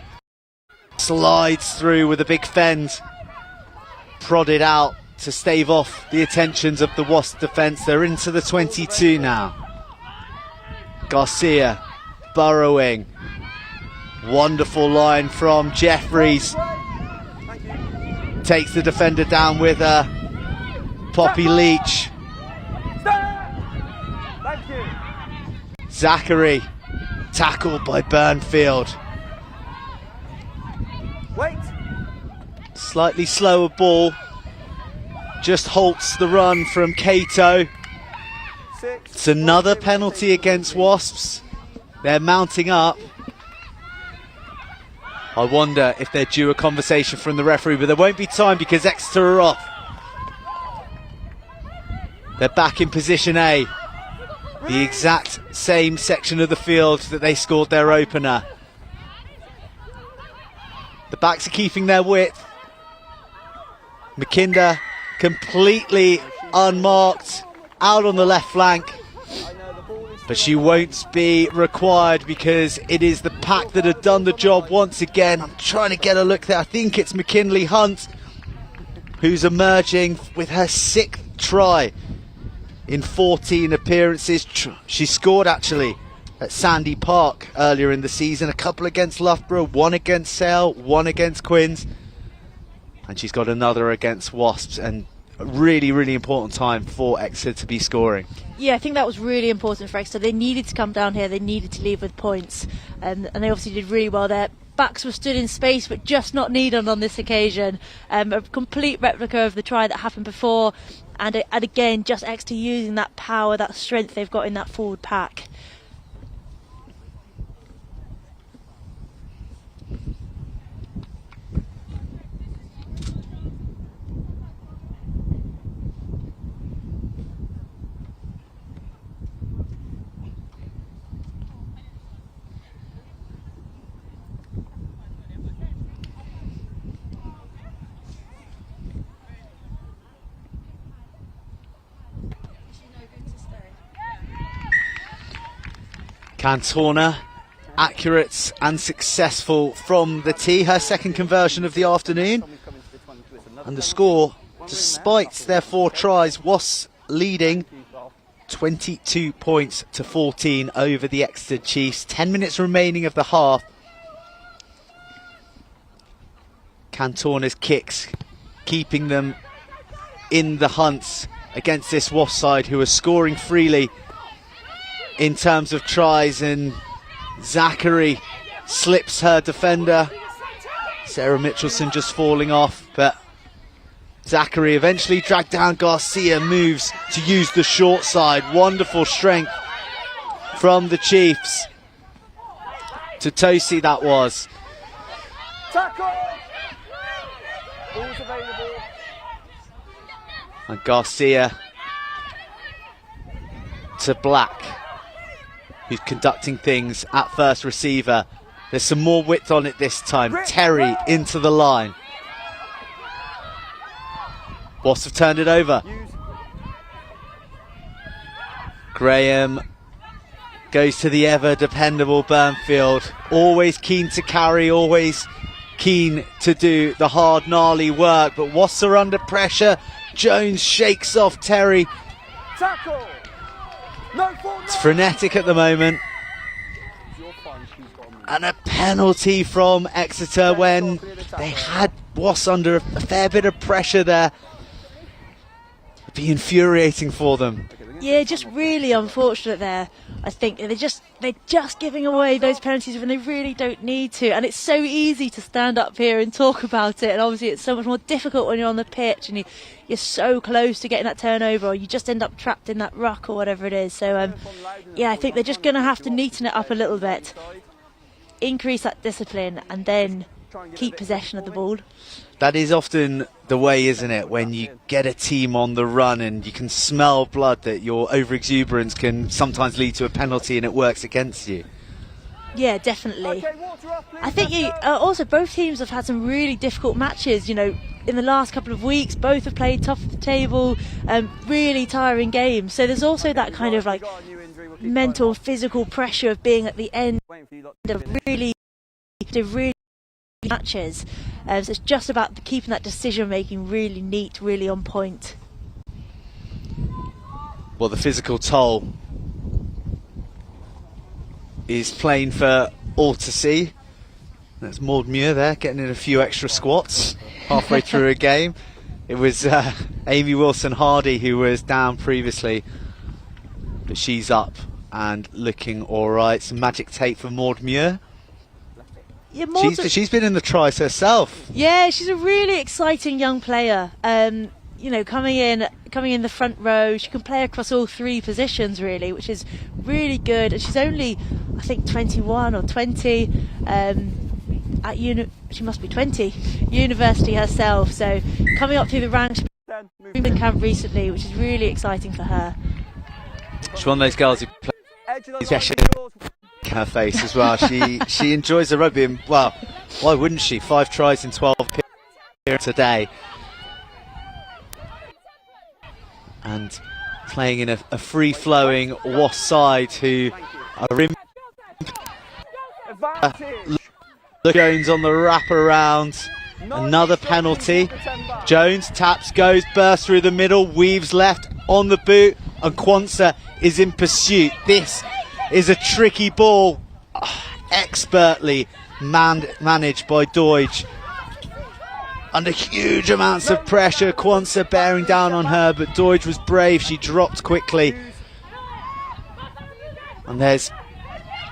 slides through with a big fend, prodded out to stave off the attentions of the Wasp defence. They're into the 22 now. Garcia burrowing, wonderful line from Jeffries, takes the defender down with her. Poppy Leach Zachary, tackled by Burnfield. Wait! Slightly slower ball. Just halts the run from Cato. It's another penalty against Wasps. They're mounting up. I wonder if they're due a conversation from the referee, but there won't be time because Exeter are off. They're back in position A. The exact same section of the field that they scored their opener. The backs are keeping their width. McKinder completely unmarked, out on the left flank. But she won't be required because it is the pack that have done the job once again. I'm trying to get a look there. I think it's McKinley Hunt who's emerging with her 6th try in 14 appearances. She scored actually at Sandy Park earlier in the season. A couple against Loughborough, 1 against Sale, 1 against Quins. And she's got another against Wasps, and a really, really important time for Exeter to be scoring. Yeah, I think that was really important for Exeter. They needed to come down here, they needed to leave with points, and they obviously did really well there. Backs were stood in space, but just not needed on this occasion. A complete replica of the try that happened before, and again, just Exeter using that power, that strength they've got in that forward pack. Cantorna, accurate and successful from the tee, her 2nd conversion of the afternoon. And the score, despite their 4 tries, was leading 22 points to 14 over the Exeter Chiefs. 10 minutes remaining of the half. Cantorna's kicks keeping them in the hunt against this Wasps side who are scoring freely in terms of tries, and Zachary slips her defender. Sarah Mitchelson just falling off, but Zachary eventually dragged down. Garcia moves to use the short side. Wonderful strength from the Chiefs. To Tosi that was. Tackle! Ball's available. And Garcia to Black, who's conducting things at first receiver. There's some more width on it this time. Terry into the line. Wasps have turned it over. Graham goes to the ever dependable Burnfield. Always keen to carry, always keen to do the hard, gnarly work. But Wasps are under pressure. Jones shakes off Terry. Tackle! It's frenetic at the moment. And a penalty from Exeter when they had Wasps under a fair bit of pressure there. It'd be infuriating for them. Yeah, just really unfortunate there. I think they're just giving away those penalties when they really don't need to, and it's so easy to stand up here and talk about it, and obviously it's so much more difficult when you're on the pitch and you're so close to getting that turnover, or you just end up trapped in that ruck or whatever it is. So yeah, I think they're just going to have to neaten it up a little bit, increase that discipline, and then keep possession of the ball. That is often the way, isn't it, when you get a team on the run and you can smell blood, that your over-exuberance can sometimes lead to a penalty and it works against you. Yeah, definitely. I think also both teams have had some really difficult matches, you know, in the last couple of weeks. Both have played top of the table, really tiring games. So there's also that kind of like mental, physical pressure of being at the end of really matches. So it's just about keeping that decision making really neat, really on point. Well, the physical toll is plain for all to see. That's Maud Muir there, getting in a few extra squats halfway through a game. It was Amy Wilson-Hardy who was down previously, but she's up and looking all right. Some magic tape for Maud Muir. Yeah, She's been in the tries herself. Yeah, she's a really exciting young player. You know, coming in the front row, she can play across all three positions really, which is really good. And she's only, I think, 21 or 20. She must be 20. University herself. So coming up through the ranks, she's been in camp recently, which is really exciting for her. She's one of those girls who plays her face as well. She enjoys the rugby, and well, why wouldn't she? 5 tries in 12 periods today, and playing in a free-flowing Wasps side who are in. Jones on the wraparound. Another penalty. Jones taps, goes, bursts through the middle, weaves left on the boot, and Quansah is in pursuit. This is a tricky ball, expertly managed by Deutsch. Under huge amounts of pressure, Quansah bearing down on her, but Deutsch was brave. She dropped quickly. And there's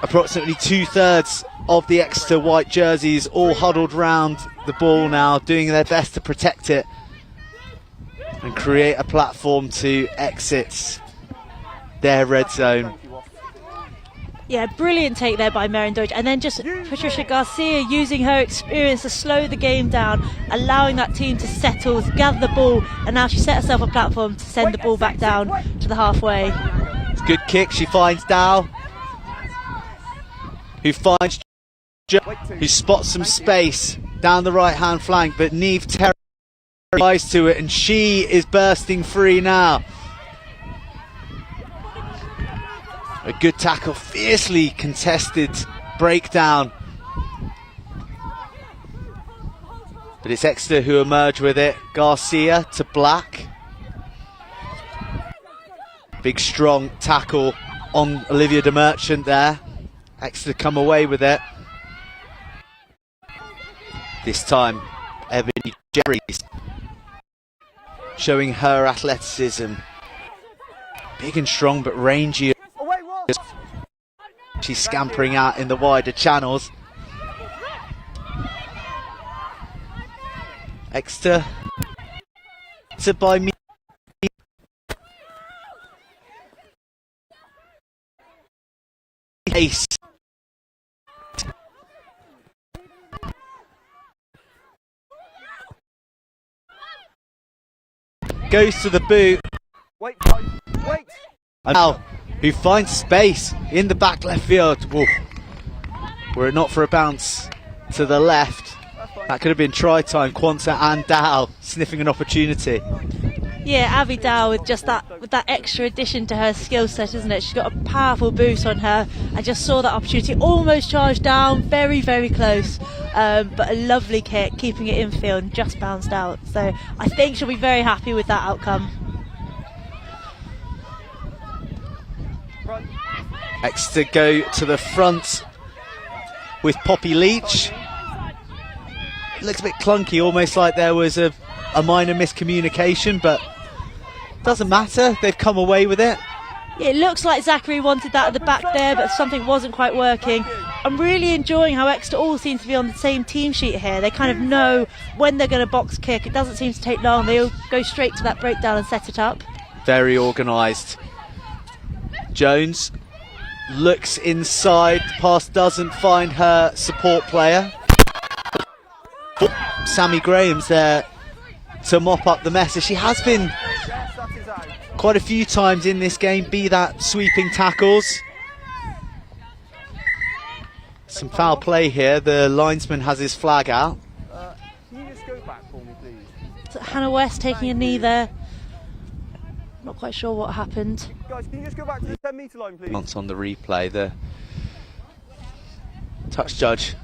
approximately 2/3 of the Exeter white jerseys all huddled round the ball now, doing their best to protect it and create a platform to exit their red zone. Yeah, brilliant take there by Maren Deutsch, and then just Patricia Garcia using her experience to slow the game down, allowing that team to settle, to gather the ball, and now she set herself a platform to send the ball back down to the halfway. It's a good kick. She finds Dow, who finds who spots some space down the right hand flank, but Neve Terry tries to it, and she is bursting free now. A good tackle, fiercely contested breakdown, but it's Exeter who emerge with it. Garcia to Black, big strong tackle on Olivia de Merchant there. Exeter come away with it. This time, Ebony Jerry's showing her athleticism. Big and strong, but rangy. She's scampering out in the wider channels. Exeter to by me. Ace. Goes to the boot. Wait. And now, who finds space in the back left field. Whoa. Were it not for a bounce to the left, that could have been try time. Quansah and Dow sniffing an opportunity. Yeah, Abby Dow with just that extra addition to her skill set, isn't it? She's got a powerful boost on her. I just saw that opportunity, almost charged down, very, very close, but a lovely kick, keeping it infield and just bounced out. So I think she'll be very happy with that outcome. Exeter go to the front with Poppy Leach. Looks a bit clunky, almost like there was a minor miscommunication, but doesn't matter, they've come away with it. Yeah, it looks like Zachary wanted that at the back there, but something wasn't quite working. I'm really enjoying how Exeter all seem to be on the same team sheet here. They kind of know when they're going to box kick. It doesn't seem to take long. They all go straight to that breakdown and set it up. Very organised. Jones looks inside, the pass doesn't find her support player. Sammy Graham's there to mop up the mess, as she has been quite a few times in this game, be that sweeping tackles. Some foul play here, the linesman has his flag out. Can you just go back for me, please? So Hannah West taking a knee there. Not quite sure what happened. Guys, can you just go back to the 10-metre line, please? On the replay, the touch judge,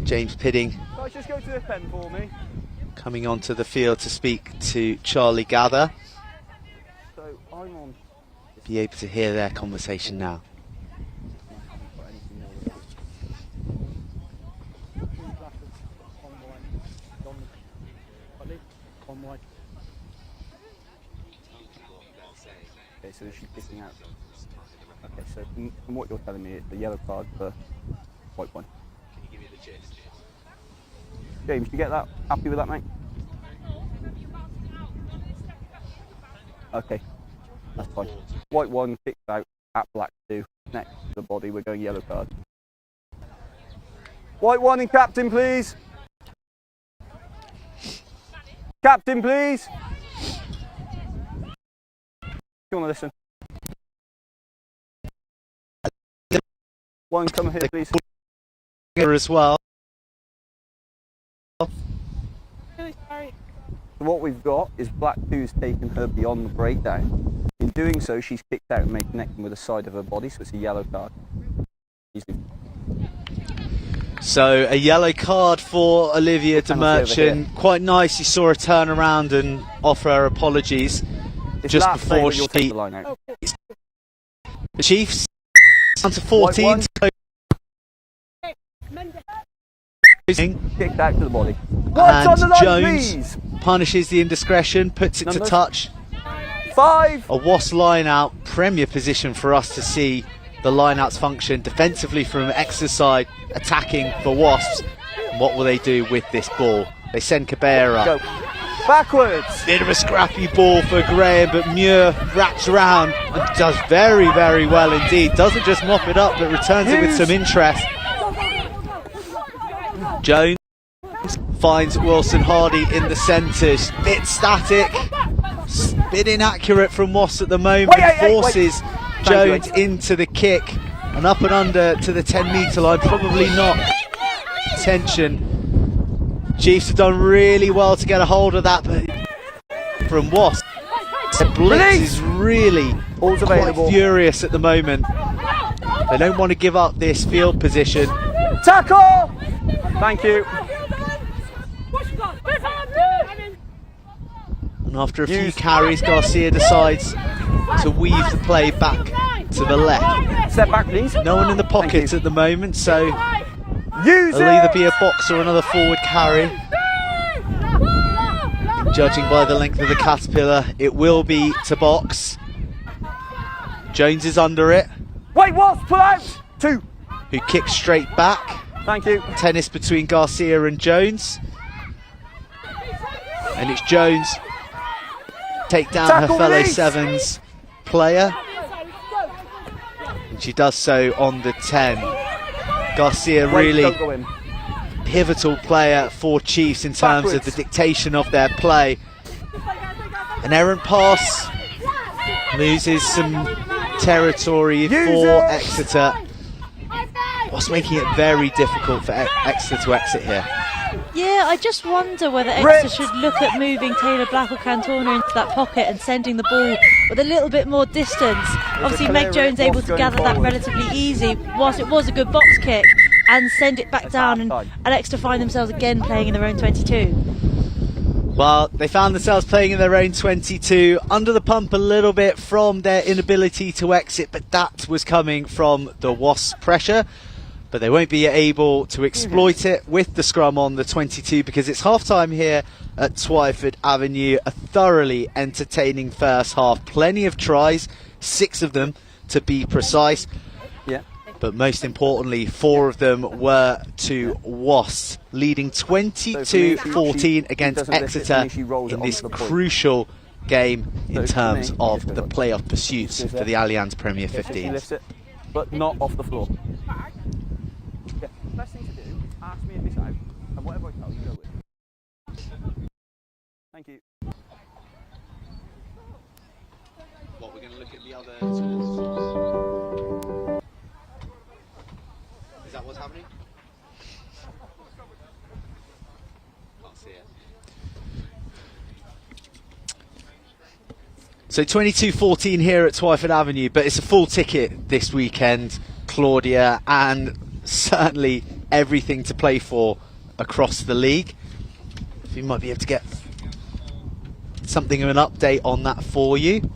James Pidding, Guys, just go to the pen for me. coming onto the field to speak to Charlie Gather. So, I'm on. Be able to hear their conversation now. Okay, so she's picking out. Okay, so from what you're telling me, it's the yellow card for white one. Can you give me the gist? James, you get that? Happy with that, mate? Okay, that's fine. White one kicks out at black 2. Next to the body, we're going yellow card. White one and captain, please. Captain, please. You want to listen? One, come here, please. Here as well. Really sorry. What we've got is black 2's taken her beyond the breakdown. In doing so, she's kicked out and made connection with the side of her body, so it's a yellow card. Easy. So a yellow card for Olivia de Merchant. Quite nice. You saw her turn around and offer her apologies just before she beat the Chiefs down to 14. Kicked out to the body. And on the line, Jones please? punishes the indiscretion, puts it Numbers? to touch. 5. A Wasps line out, premier position for us to see the line outs function defensively from Exeter side, attacking for Wasps. What will they do with this ball? They send Cabera. Go. Backwards. Bit of a scrappy ball for Graham, but Muir wraps around and does very, very well indeed. Doesn't just mop it up, but returns it with some interest. Jones finds Wilson Hardy in the centres. Bit static, bit inaccurate from Wasps at the moment. Forces Jones into the kick and up and under to the 10-metre line. Probably not tension. Chiefs have done really well to get a hold of that, but from Wasps, the blitz is really quite furious at the moment. They don't want to give up this field position. Tackle! Thank you. And after a few carries, Garcia decides to weave the play back to the left. Step back, please. No one in the pocket at the moment, so Use it'll either be a box or another forward carry. Judging by the length of the caterpillar, it will be to box. Jones is under it. Wait, Wasps, pull out! 2. Who kicks straight back. Thank you. Tennis between Garcia and Jones. And it's Jones take down Tackle, her fellow release. Sevens player. And she does so on the 10. Garcia really pivotal player for Chiefs in terms of the dictation of their play. An errant pass loses some territory for Exeter. What's making it very difficult for Exeter to exit here? Yeah, I just wonder whether Exeter should look at moving Taylor Black or Cantona into that pocket and sending the ball with a little bit more distance. Obviously Meg Jones able to gather that relatively easy whilst it was a good box kick and send it back down, and Exeter find themselves again playing in their own 22. Well, they found themselves playing in their own 22, under the pump a little bit from their inability to exit, but that was coming from the Wasps' pressure. But they won't be able to exploit it with the scrum on the 22 because it's half-time here at Twyford Avenue. A thoroughly entertaining first half. Plenty of tries, 6 of them to be precise. Yeah. But most importantly, 4 of them were to Wasps, leading 22-14 against Exeter in this crucial game in terms of the playoff pursuits for the Allianz Premier 15s. But not off the floor. Yeah, best thing to do is ask me if it's out, and whatever I tell you, go with. Thank you. What, we're going to look at the other... Is that what's happening? Can't see it. So 22-14 here at Twyford Avenue, but it's a full ticket this weekend, Claudia, and certainly everything to play for across the league. So you might be able to get something of an update on that for you.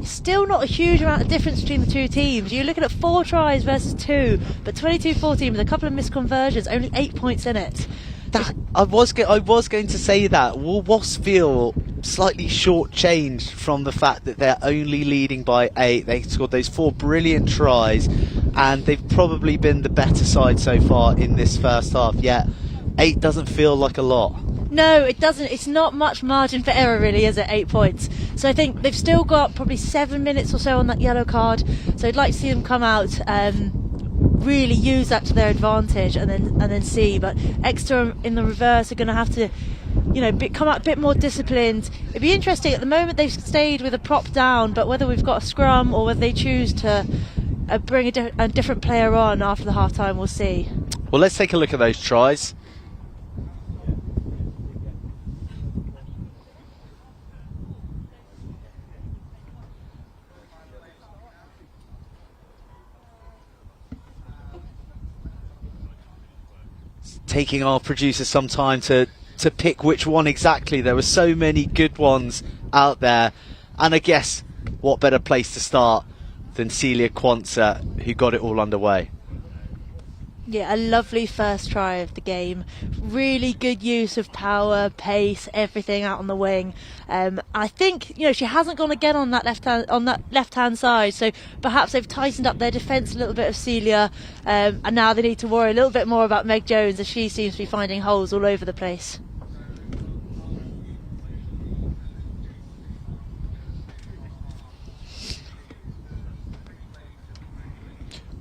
Still not a huge amount of difference between the two teams. You're looking at 4 tries versus 2, but 22-14 with a couple of missed conversions, only 8 points in it. That I was going to say that. Will Wasps feel slightly shortchanged from the fact that they're only leading by 8. They scored those 4 brilliant tries, and they've probably been the better side so far in this first half, yet 8 doesn't feel like a lot. No, it doesn't. It's not much margin for error, really, is it? 8 points. So I think they've still got probably 7 minutes or so on that yellow card. So I'd like to see them come out, really use that to their advantage, and then see. But Exeter in the reverse are going to have to, come out a bit more disciplined. It'd be interesting. At the moment, they've stayed with a prop down, but whether we've got a scrum or whether they choose to bring a different player on after the half time, we'll see. Well, let's take a look at those tries. Taking our producers some time to pick which one exactly. There were so many good ones out there, and I guess what better place to start than Celia Quansah, who got it all underway. Yeah, a lovely first try of the game. Really good use of power, pace, everything out on the wing. I think she hasn't gone again on that left hand side, so perhaps they've tightened up their defence a little bit of Celia, and now they need to worry a little bit more about Meg Jones, as she seems to be finding holes all over the place.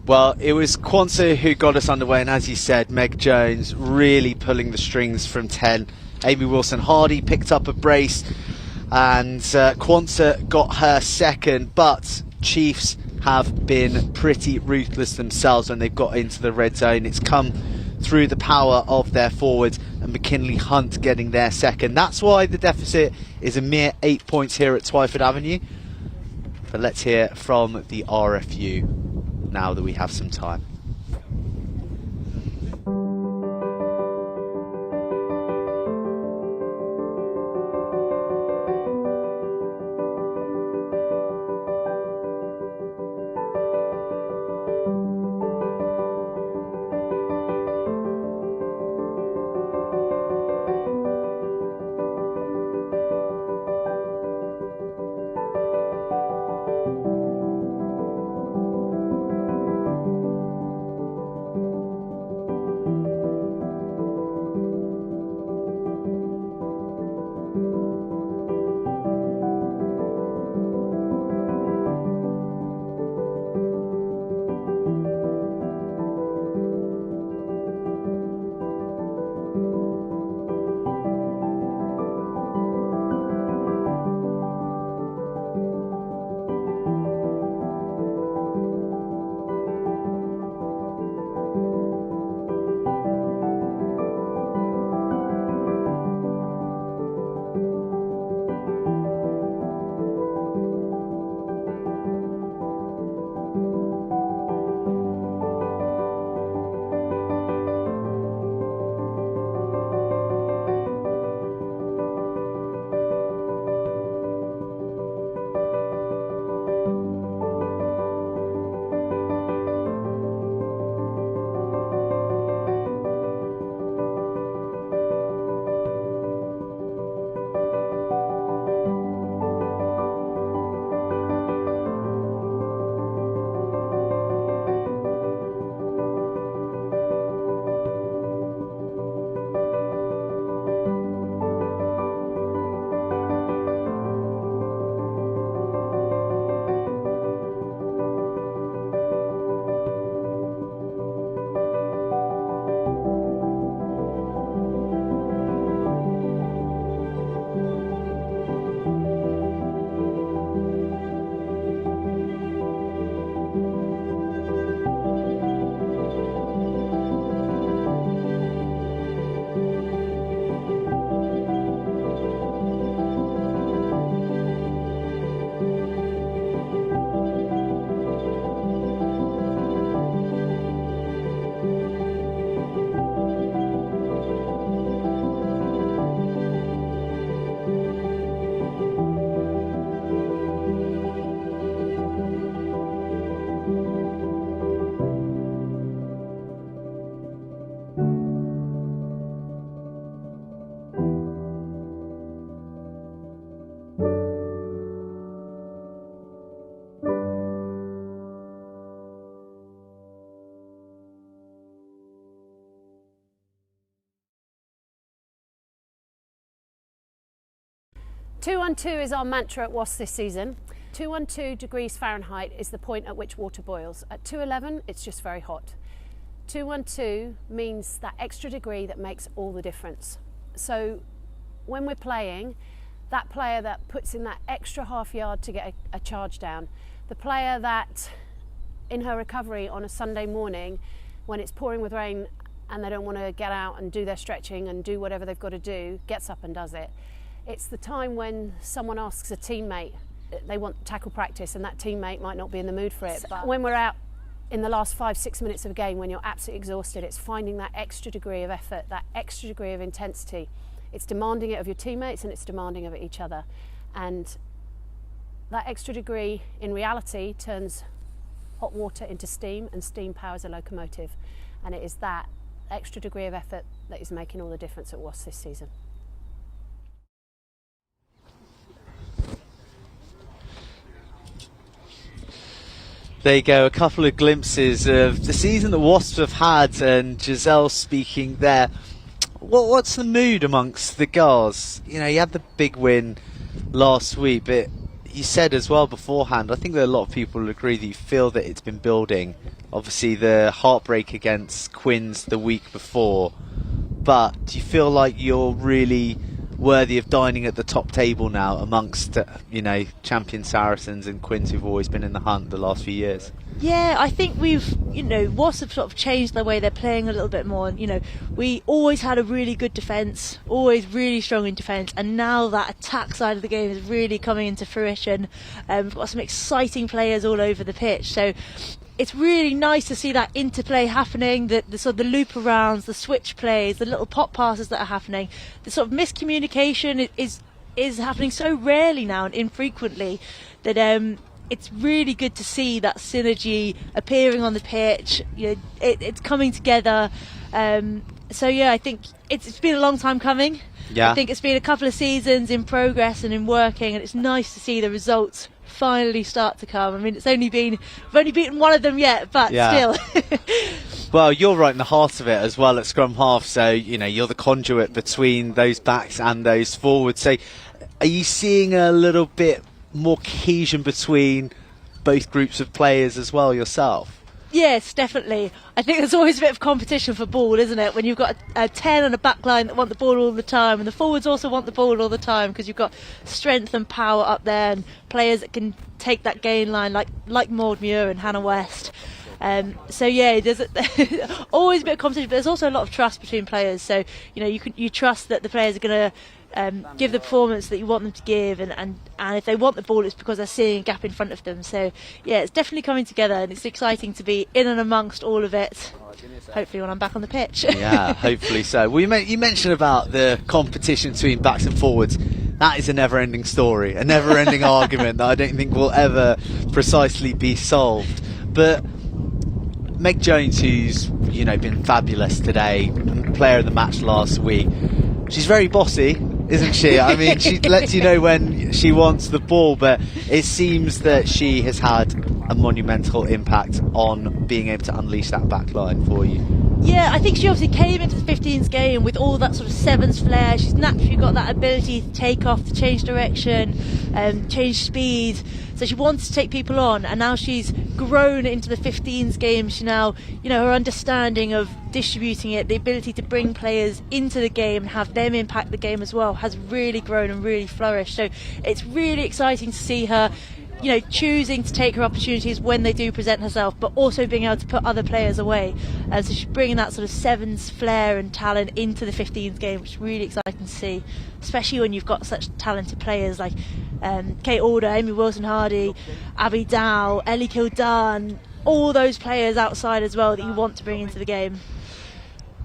Well, it was Quansah who got us underway, and as you said, Meg Jones really pulling the strings from 10. Amy Wilson-Hardy picked up a brace, and Quansah got her second, but Chiefs have been pretty ruthless themselves when they've got into the red zone. It's come through the power of their forwards, and McKinley Hunt getting their second. That's why the deficit is a mere 8 points here at Twyford Avenue. But let's hear from the RFU now that we have some time. 212 is our mantra at Wasps this season. 212 degrees Fahrenheit is the point at which water boils. At 211, it's just very hot. 212 means that extra degree that makes all the difference. So when we're playing, that player that puts in that extra half yard to get a charge down, the player that in her recovery on a Sunday morning when it's pouring with rain and they don't want to get out and do their stretching and do whatever they've got to do, gets up and does it. It's the time when someone asks a teammate, they want tackle practice and that teammate might not be in the mood for it. But when we're out in the last 5-6 minutes of a game when you're absolutely exhausted, it's finding that extra degree of effort, that extra degree of intensity. It's demanding it of your teammates and it's demanding of each other. And that extra degree in reality turns hot water into steam and steam powers a locomotive. And it is that extra degree of effort that is making all the difference at Wasps this season. There you go, a couple of glimpses of the season that Wasps have had, and Giselle speaking there. What's the mood amongst the girls? You know, you had the big win last week, but you said as well beforehand, I think that a lot of people will agree that you feel that it's been building. Obviously the heartbreak against Quins the week before, but do you feel like you're really worthy of dining at the top table now amongst, you know, champion Saracens and Quins who've always been in the hunt the last few years? Yeah, I think we've, you know, Wasps have sort of changed the way they're playing a little bit more. And, you know, we always had a really good defence, always really strong in defence, and now that attack side of the game is really coming into fruition. We've got some exciting players all over the pitch, so it's really nice to see that interplay happening, the sort of the loop arounds, the switch plays, the little pop passes that are happening. The sort of miscommunication is happening so rarely now and infrequently that it's really good to see that synergy appearing on the pitch. You know, it's coming together. So yeah, I think it's been a long time coming. Yeah. I think it's been a couple of seasons in progress and in working, and it's nice to see the results finally start to come. I mean, we've only beaten one of them yet, but still. Well, you're right in the heart of it as well at scrum half, so you know you're the conduit between those backs and those forwards. So are you seeing a little bit more cohesion between both groups of players as well yourself? Yes, definitely. I think there's always a bit of competition for ball, isn't it? When you've got a 10 and a back line that want the ball all the time, and the forwards also want the ball all the time, because you've got strength and power up there and players that can take that gain line like Maud Muir and Hannah West. So yeah, there's always a bit of competition, but there's also a lot of trust between players. So you know, you trust that the players are going to give the performance that you want them to give, and if they want the ball, it's because they're seeing a gap in front of them. So yeah, it's definitely coming together, and it's exciting to be in and amongst all of it. Hopefully when I'm back on the pitch. Yeah, hopefully so. You mentioned about the competition between backs and forwards. That is a never-ending story, a never-ending argument that I don't think will ever precisely be solved. But Meg Jones, who's been fabulous today, player of the match last week, she's very bossy, isn't she? I mean, she lets you know when she wants the ball, but it seems that she has had a monumental impact on being able to unleash that back line for you. Yeah, I think she obviously came into the 15s game with all that sort of sevens flair. She's naturally got that ability to take off, to change direction, change speed. So she wants to take people on, and now she's grown into the 15s game. She now, her understanding of distributing it, the ability to bring players into the game and have them impact the game as well, has really grown and really flourished. So it's really exciting to see her, choosing to take her opportunities when they do present herself, but also being able to put other players away. So she's bringing that sort of sevens flair and talent into the 15s game, which is really exciting to see, especially when you've got such talented players like Kate Alder, Amy Wilson-Hardy, Abby Dow, Ellie Kildunne, all those players outside as well that you want to bring into the game.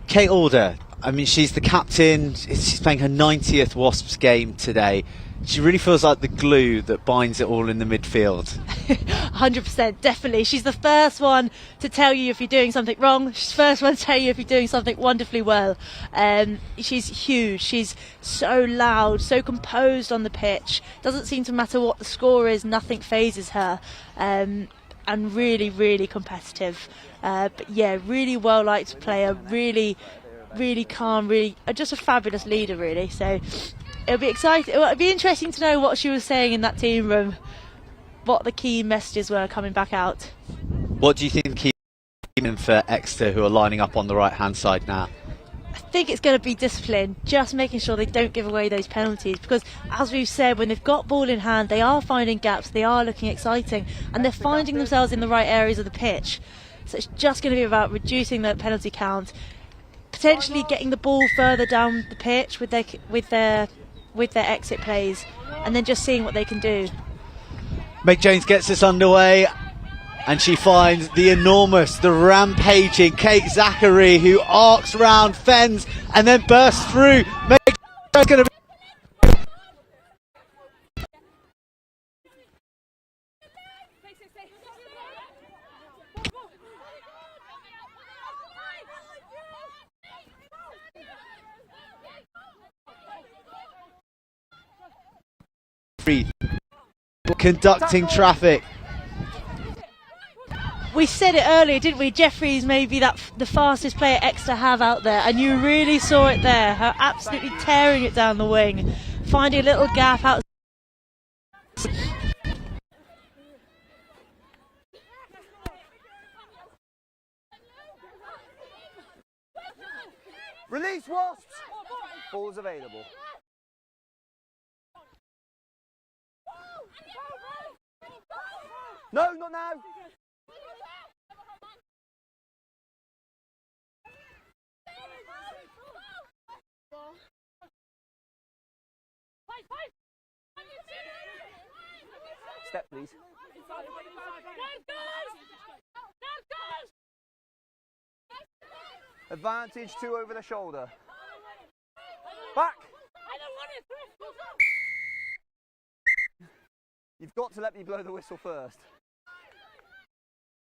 Kate Alder, I mean, she's the captain. She's playing her 90th Wasps game today. She really feels like the glue that binds it all in the midfield. 100%, definitely. She's the first one to tell you if you're doing something wrong. She's the first one to tell you if you're doing something wonderfully well. She's huge. She's so loud, so composed on the pitch. Doesn't seem to matter what the score is, nothing phases her. And really, really competitive. But yeah, really well-liked player, really calm, really just a fabulous leader, really. So it'll be exciting. It'll be interesting to know what she was saying in that team room, what the key messages were coming back out. What do you think the key for Exeter, who are lining up on the right-hand side now? I think it's going to be discipline, just making sure they don't give away those penalties, because as we've said, when they've got ball in hand, they are finding gaps, they are looking exciting, and they're finding themselves in the right areas of the pitch. So it's just going to be about reducing the penalty count, potentially getting the ball further down the pitch with their exit plays, and then just seeing what they can do. Meg Jones gets us underway, and she finds the enormous, the rampaging Kate Zachary, who arcs round, fends, and then bursts through. Meg Jones going to be conducting traffic. We said it earlier, didn't we? Jeffries may be the fastest player Exeter have out there, and you really saw it there, her absolutely tearing it down the wing, finding a little gap out. Release Wasps! Ball's available. No, not now! Step, please. Advantage 2 over the shoulder. Back! You've got to let me blow the whistle first.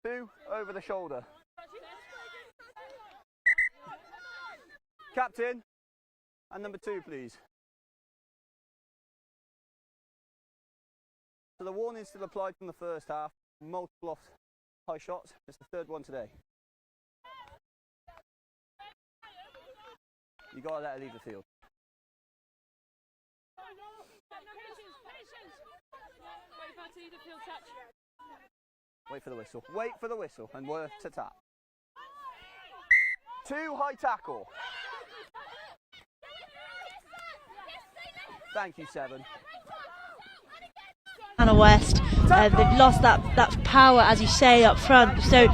2 over the shoulder. Captain, and number 2, please. So the warning's still applied from the first half. Multiple off high shots. It's the 3rd one today. You got to let her leave the field. Wait for the whistle. Wait for the whistle and work to tap. 2 high tackle. Thank you, 7. Anna West, they've lost that power, as you say, up front. So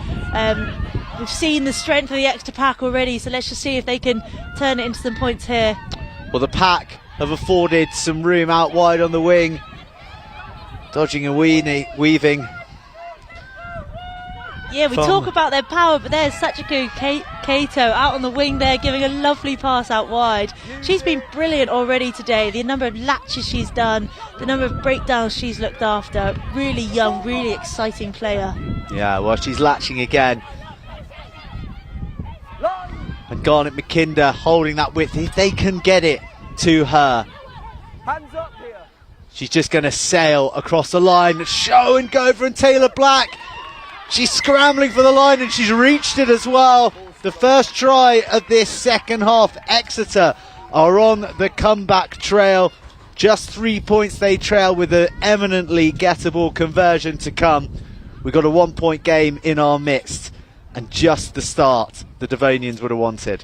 we've seen the strength of the Exeter pack already, so let's just see if they can turn it into some points here. Well, the pack have afforded some room out wide on the wing, dodging and weaving. Yeah, we talk about their power, but there's such a good Kato out on the wing there, giving a lovely pass out wide. She's been brilliant already today. The number of latches she's done, the number of breakdowns she's looked after. Really young, really exciting player. Yeah, well, she's latching again. And Garnet McKinder holding that width. If they can get it to her, Hands up here. she's just going to sail across the line. Show and go from Taylor Black. She's scrambling for the line and she's reached it as well. The first try of this second half. Exeter are on the comeback trail. Just 3 points they trail with an eminently gettable conversion to come. We've got a 1-point game in our midst, and just the start the Devonians would have wanted.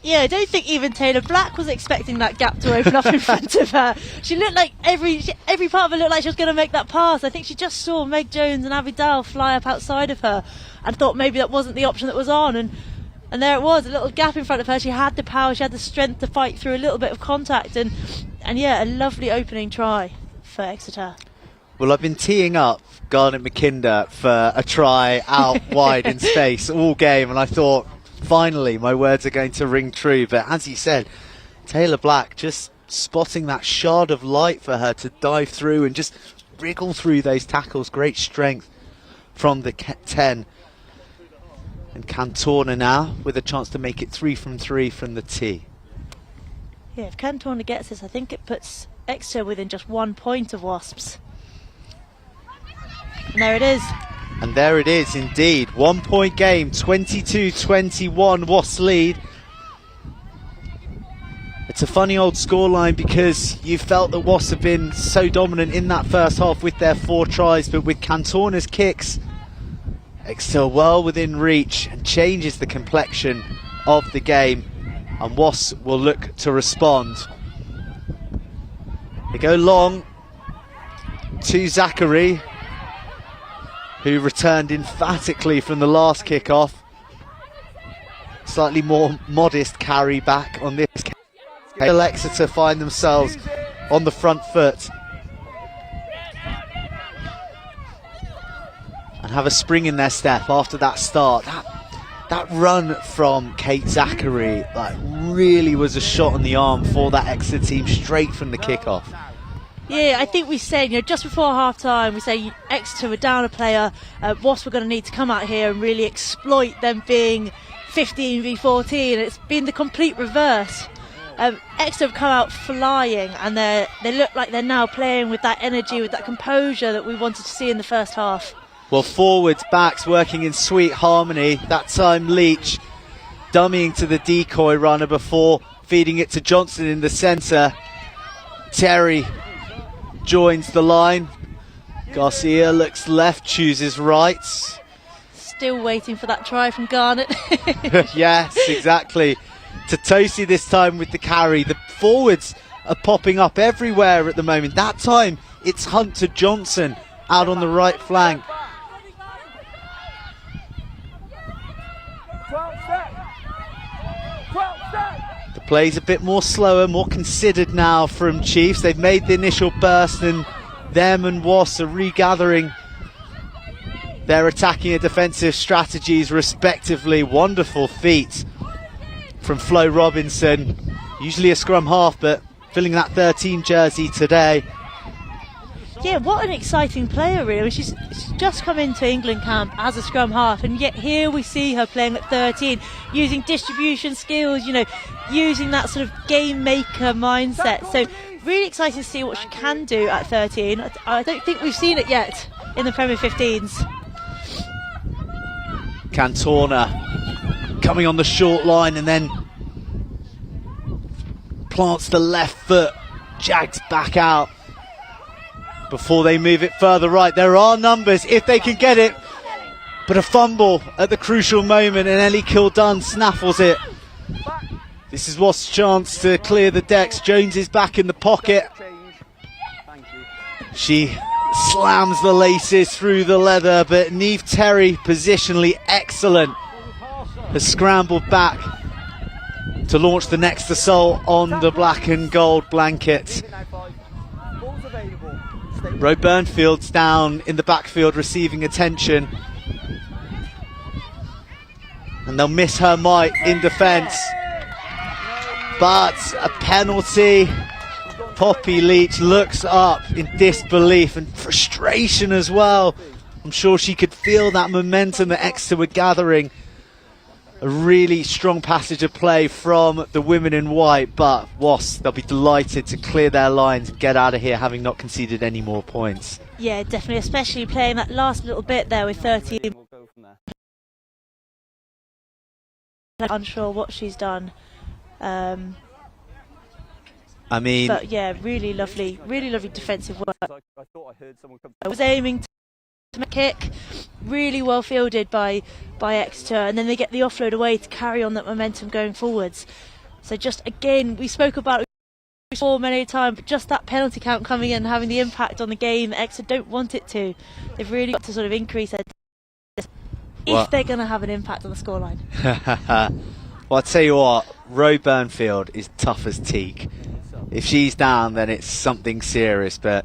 Yeah, I don't think even Taylor Black was expecting that gap to open up in front of her. She looked like every part of her looked like she was going to make that pass. I think she just saw Meg Jones and Abby Dow fly up outside of her and thought maybe that wasn't the option that was on. And there it was, a little gap in front of her. She had the power, she had the strength to fight through a little bit of contact. And yeah, a lovely opening try for Exeter. Well, I've been teeing up Garnet McKinder for a try out wide in space all game, and I thought, finally, my words are going to ring true. But as you said, Taylor Black just spotting that shard of light for her to dive through and just wriggle through those tackles. Great strength from the 10. And Cantorna now with a chance to make it 3 from 3 from the tee. Yeah, if Cantorna gets this, I think it puts Exeter within just 1 point of Wasps. And there it is. And there it is indeed. 1 point game, 22-21 Wasps lead. A It's a funny old scoreline because you felt that Wasps have been so dominant in that first half with their 4 tries, but with Cantorna's kicks, Exeter well within reach and changes the complexion of the game, and Wasps will look to respond. They go long to Zachary, who returned emphatically from the last kick-off. Slightly more modest carry back on this. Exeter find themselves on the front foot and have a spring in their step after that start. That run from Kate Zachary really was a shot on the arm for that Exeter team straight from the kickoff. Yeah, I think we said, just before half-time, we say Exeter were down a player, Wasps were going to need to come out here and really exploit them being 15v14. It's been the complete reverse. Exeter have come out flying, and they look like they're now playing with that energy, with that composure that we wanted to see in the first half. Well, forwards, backs working in sweet harmony. That time Leach dummying to the decoy runner before feeding it to Johnson in the centre. Terry joins the line. Garcia looks left, chooses right. Still waiting for that try from Garnett. Yes, exactly. Totosi this time with the carry. The forwards are popping up everywhere at the moment. That time it's Hunter Johnson out on the right flank. The play's a bit more slower, more considered now from Chiefs. They've made the initial burst, and them and Wasps are regathering their attacking and defensive strategies respectively. Wonderful feat from Flo Robinson, usually a scrum half, but filling that 13 jersey today. Yeah, what an exciting player, really. She's just come into England camp as a scrum half, and yet here we see her playing at 13, using distribution skills, using that sort of game maker mindset. So really excited to see what she can do at 13. I don't think we've seen it yet in the Premier 15s. Cantorna coming on the short line and then plants the left foot, jags back out before they move it further right. There are numbers if they can get it, but a fumble at the crucial moment, and Ellie Kildunne snaffles it. This is Wasps' chance to clear the decks. Jones is back in the pocket. She slams the laces through the leather, but Niamh Terry, positionally excellent, has scrambled back to launch the next assault on the black and gold blanket. Rowena Burnfield's down in the backfield receiving attention, and they'll miss her might in defence, but a penalty. Poppy Leach looks up in disbelief and frustration as well. I'm sure she could feel that momentum that Exeter were gathering. A really strong passage of play from the women in white, but Wasps, they'll be delighted to clear their lines and get out of here having not conceded any more points. Yeah, definitely, especially playing that last little bit there with 13. Unsure what she's done. But yeah, really lovely defensive work. I was aiming to make a kick, really well fielded by Exeter, and then they get the offload away to carry on that momentum going forwards. So just again, we spoke about it before many times, but just that penalty count coming in and having the impact on the game that Exeter don't want it to. They've really got to sort of increase their if they're going to have an impact on the scoreline. Well, I'll tell you what, Rowena Burnfield is tough as teak. If she's down, then it's something serious, but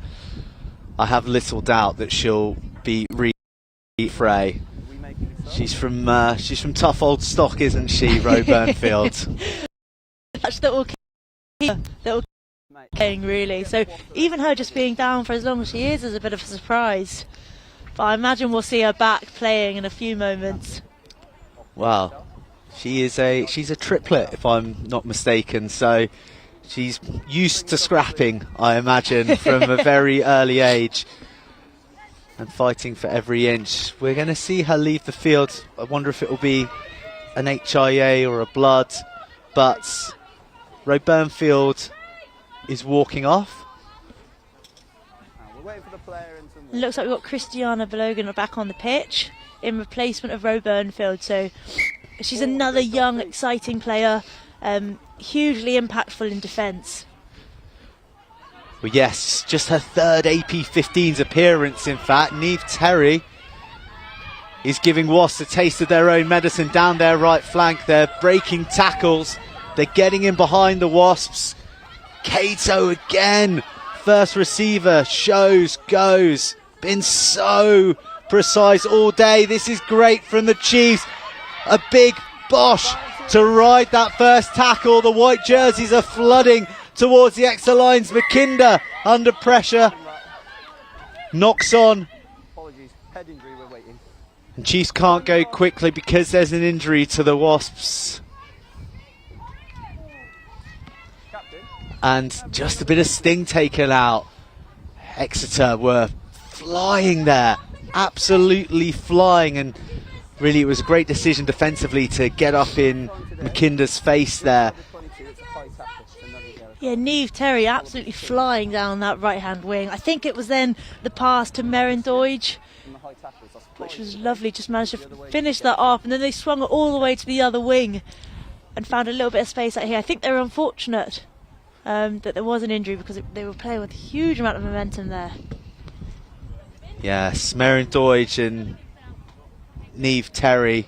I have little doubt that she'll be fray. She's from tough old stock, isn't she, Rowena Burnfield? That will keep really. So even her just being down for as long as she is a bit of a surprise. But I imagine we'll see her back playing in a few moments. Well, she's a triplet, if I'm not mistaken. So she's used to scrapping, I imagine, from a very early age and fighting for every inch. We're going to see her leave the field. I wonder if it will be an HIA or a blood, but Rowena Burnfield is walking off. We're waiting for the player in some... It looks like we've got Christiana Balogun back on the pitch in replacement of Rowena Burnfield. So she's another young, exciting player, hugely impactful in defence. Well, yes, just her third AP15's appearance, in fact. Niamh Terry is giving Wasps a taste of their own medicine down their right flank. They're breaking tackles. They're getting in behind the Wasps. Cato again. First receiver, shows, goes. Been so precise all day. This is great from the Chiefs. A big Bosch to ride that first tackle. The white jerseys are flooding towards the Exeter lines. McKinder under pressure. Knocks on. Apologies, head injury, we're waiting. And Chiefs can't go quickly because there's an injury to the Wasps. And just a bit of sting taken out. Exeter were flying there, absolutely flying, and really it was a great decision defensively to get up in McKinder's face there. Yeah, Niamh Terry absolutely flying down that right-hand wing. I think it was then the pass to Meryn Doidge, which was lovely, just managed to finish that off, and then they swung it all the way to the other wing and found a little bit of space out here. I think they were unfortunate that there was an injury because they were playing with a huge amount of momentum there. Yes, Meryn Doidge and Niamh Terry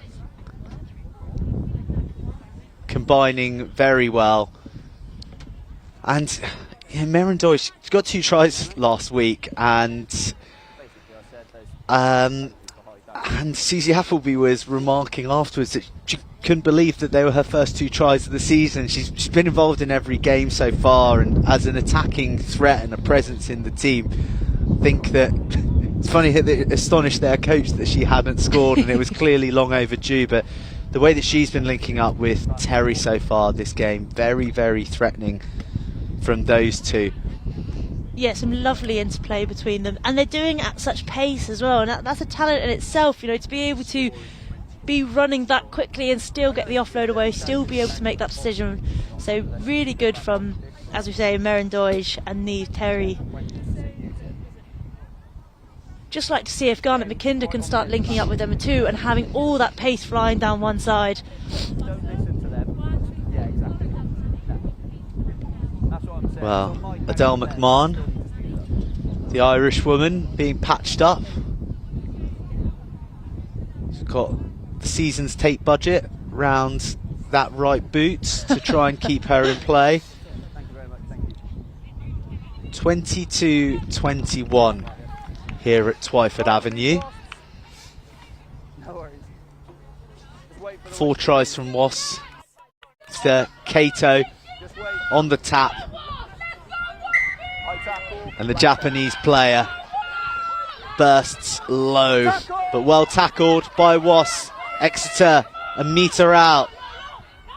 combining very well. And yeah, Meryn Doidge, she got 2 tries last week, and Susie Appleby was remarking afterwards that she couldn't believe that they were her first 2 tries of the season. She's been involved in every game so far, and as an attacking threat and a presence in the team, I think that it's funny that it astonished their coach that she hadn't scored, and it was clearly long overdue. But the way that she's been linking up with Terry so far this game, very, very threatening from those two. Yeah, some lovely interplay between them, and they're doing it at such pace as well, and that's a talent in itself, you know, to be able to be running that quickly and still get the offload away, still be able to make that decision. So really good from, as we say, Meryn Doidge and Niamh Terry. Just like to see if Garnet McKinder can start linking up with them too and having all that pace flying down one side. Don't listen to them. Yeah, exactly. That's what I'm saying. Well, Edel McMahon, the Irish woman, being patched up. She's got the season's tape budget round that right boot to try and keep her in play. Thank you very much, thank you. 22-21 here at Twyford Avenue. No worries. Just wait for the 4 tries from Wasps. To Cato Just wait. on the tap, High tackle. and the Japanese player bursts low, but well tackled by Wasps. Exeter a metre out.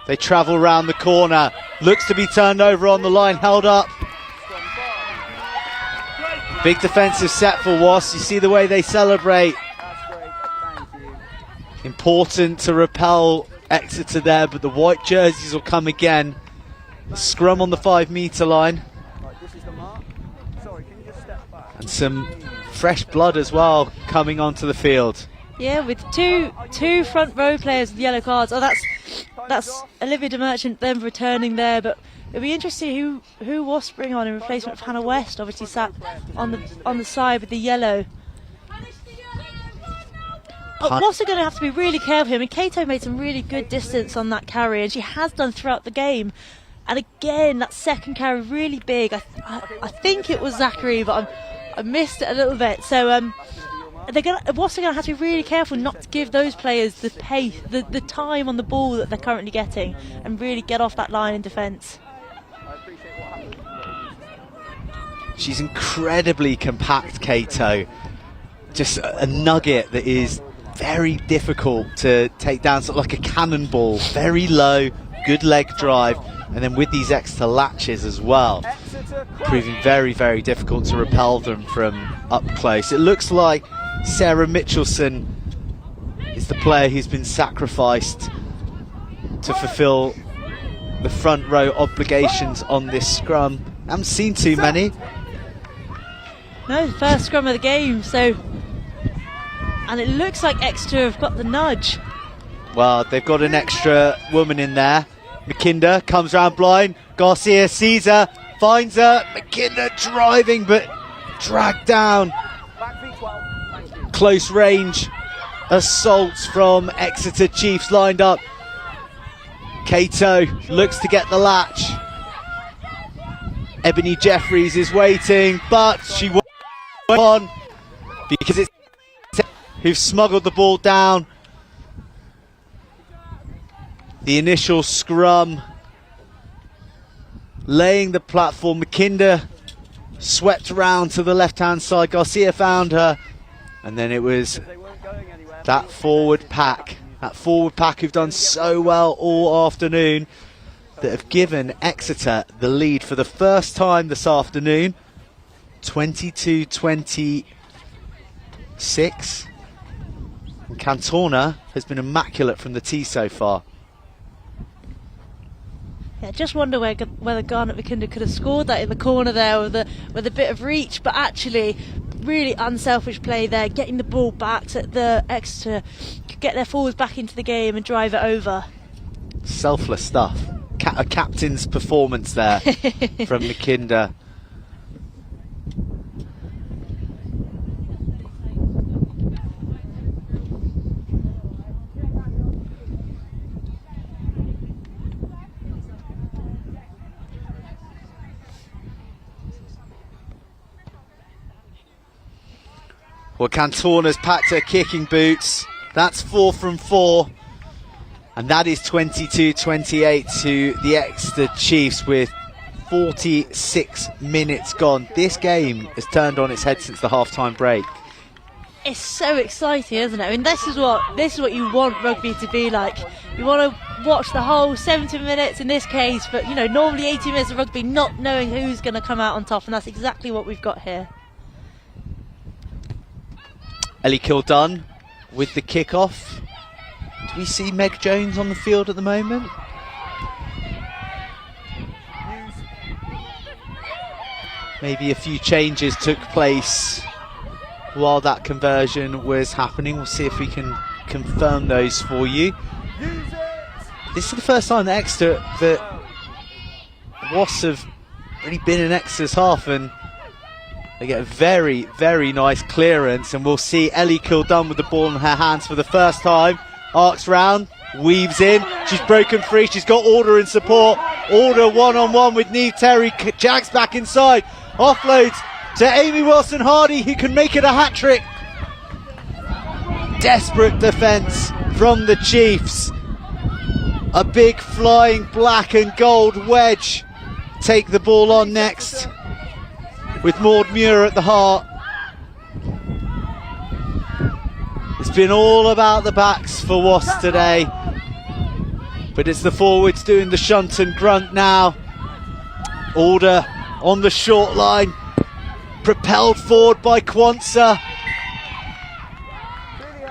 They travel round the corner. Looks to be turned over on the line, held up. Big defensive set for Wasps. You see the way they celebrate. That's great, thank you. Important to repel Exeter there, but the white jerseys will come again. Scrum on the 5 metre line. Right, this is the mark. Sorry, can you just step back? And some fresh blood as well coming onto the field. Yeah, with two front row players with yellow cards. Oh, that's Olivia de Merchant then returning there, but it'll be interesting who Wasps bring on in replacement of Hannah West. Obviously sat on the side with the yellow. But Wasps are going to have to be really careful here. I mean, Cato made some really good distance on that carry, and she has done throughout the game. And again, that second carry really big. I think it was Zachary, but I missed it a little bit. So Wasps are going to have to be really careful not to give those players the pace, the time on the ball that they're currently getting, and really get off that line in defence. She's incredibly compact, Cato. Just a nugget that is very difficult to take down, sort of like a cannonball. Very low, good leg drive, and then with these extra latches as well, proving very, very difficult to repel them from up close. It looks like Sarah Mitchelson is the player who's been sacrificed to fulfill the front row obligations on this scrum. I haven't seen too many. No, first scrum of the game, so... And it looks like Exeter have got the nudge. Well, they've got an extra woman in there. McKinder comes round blind. Garcia sees her, finds her. McKinder driving, but dragged down. Close range assaults from Exeter Chiefs lined up. Cato looks to get the latch. Ebony Jeffries is waiting, but she won't on because it's who've smuggled the ball down. The initial scrum laying the platform. McKinder swept around to the left-hand side. Garcia found her, and then it was that forward pack who've done so well all afternoon that have given Exeter the lead for the first time this afternoon. 22-26. And Cantona has been immaculate from the tee so far. Yeah, just wonder whether Garnet McKinder could have scored that in the corner there with a bit of reach, but actually really unselfish play there, getting the ball back so that the Exeter could get their forwards back into the game and drive it over. Selfless stuff. A captain's performance there from McKinder. Well, Cantona's packed her kicking boots. That's 4 from 4. And that is 22-28 to the Exeter Chiefs with 46 minutes gone. This game has turned on its head since the half-time break. It's so exciting, isn't it? I mean, this is what you want rugby to be like. You want to watch the whole 70 minutes in this case, but, you know, normally 80 minutes of rugby not knowing who's going to come out on top, and that's exactly what we've got here. Ellie Kildunne with the kick-off. Do we see Meg Jones on the field at the moment? Maybe a few changes took place while that conversion was happening. We'll see if we can confirm those for you. This is the first time that Exeter, that Wasps have really been in Exeter's half, and they get a very, very nice clearance, and we'll see Ellie Kildunne with the ball in her hands for the first time. Arcs round, weaves in, she's broken free, she's got Order in support. Order one-on-one with Neve Terry, jags back inside, offloads to Amy Wilson-Hardy, who can make it a hat-trick. Desperate defence from the Chiefs. A big flying black and gold wedge take the ball on next, with Maud Muir at the heart. It's been all about the backs for Wasps today, but it's the forwards doing the shunt and grunt now. Order on the short line, propelled forward by Kwanzaa.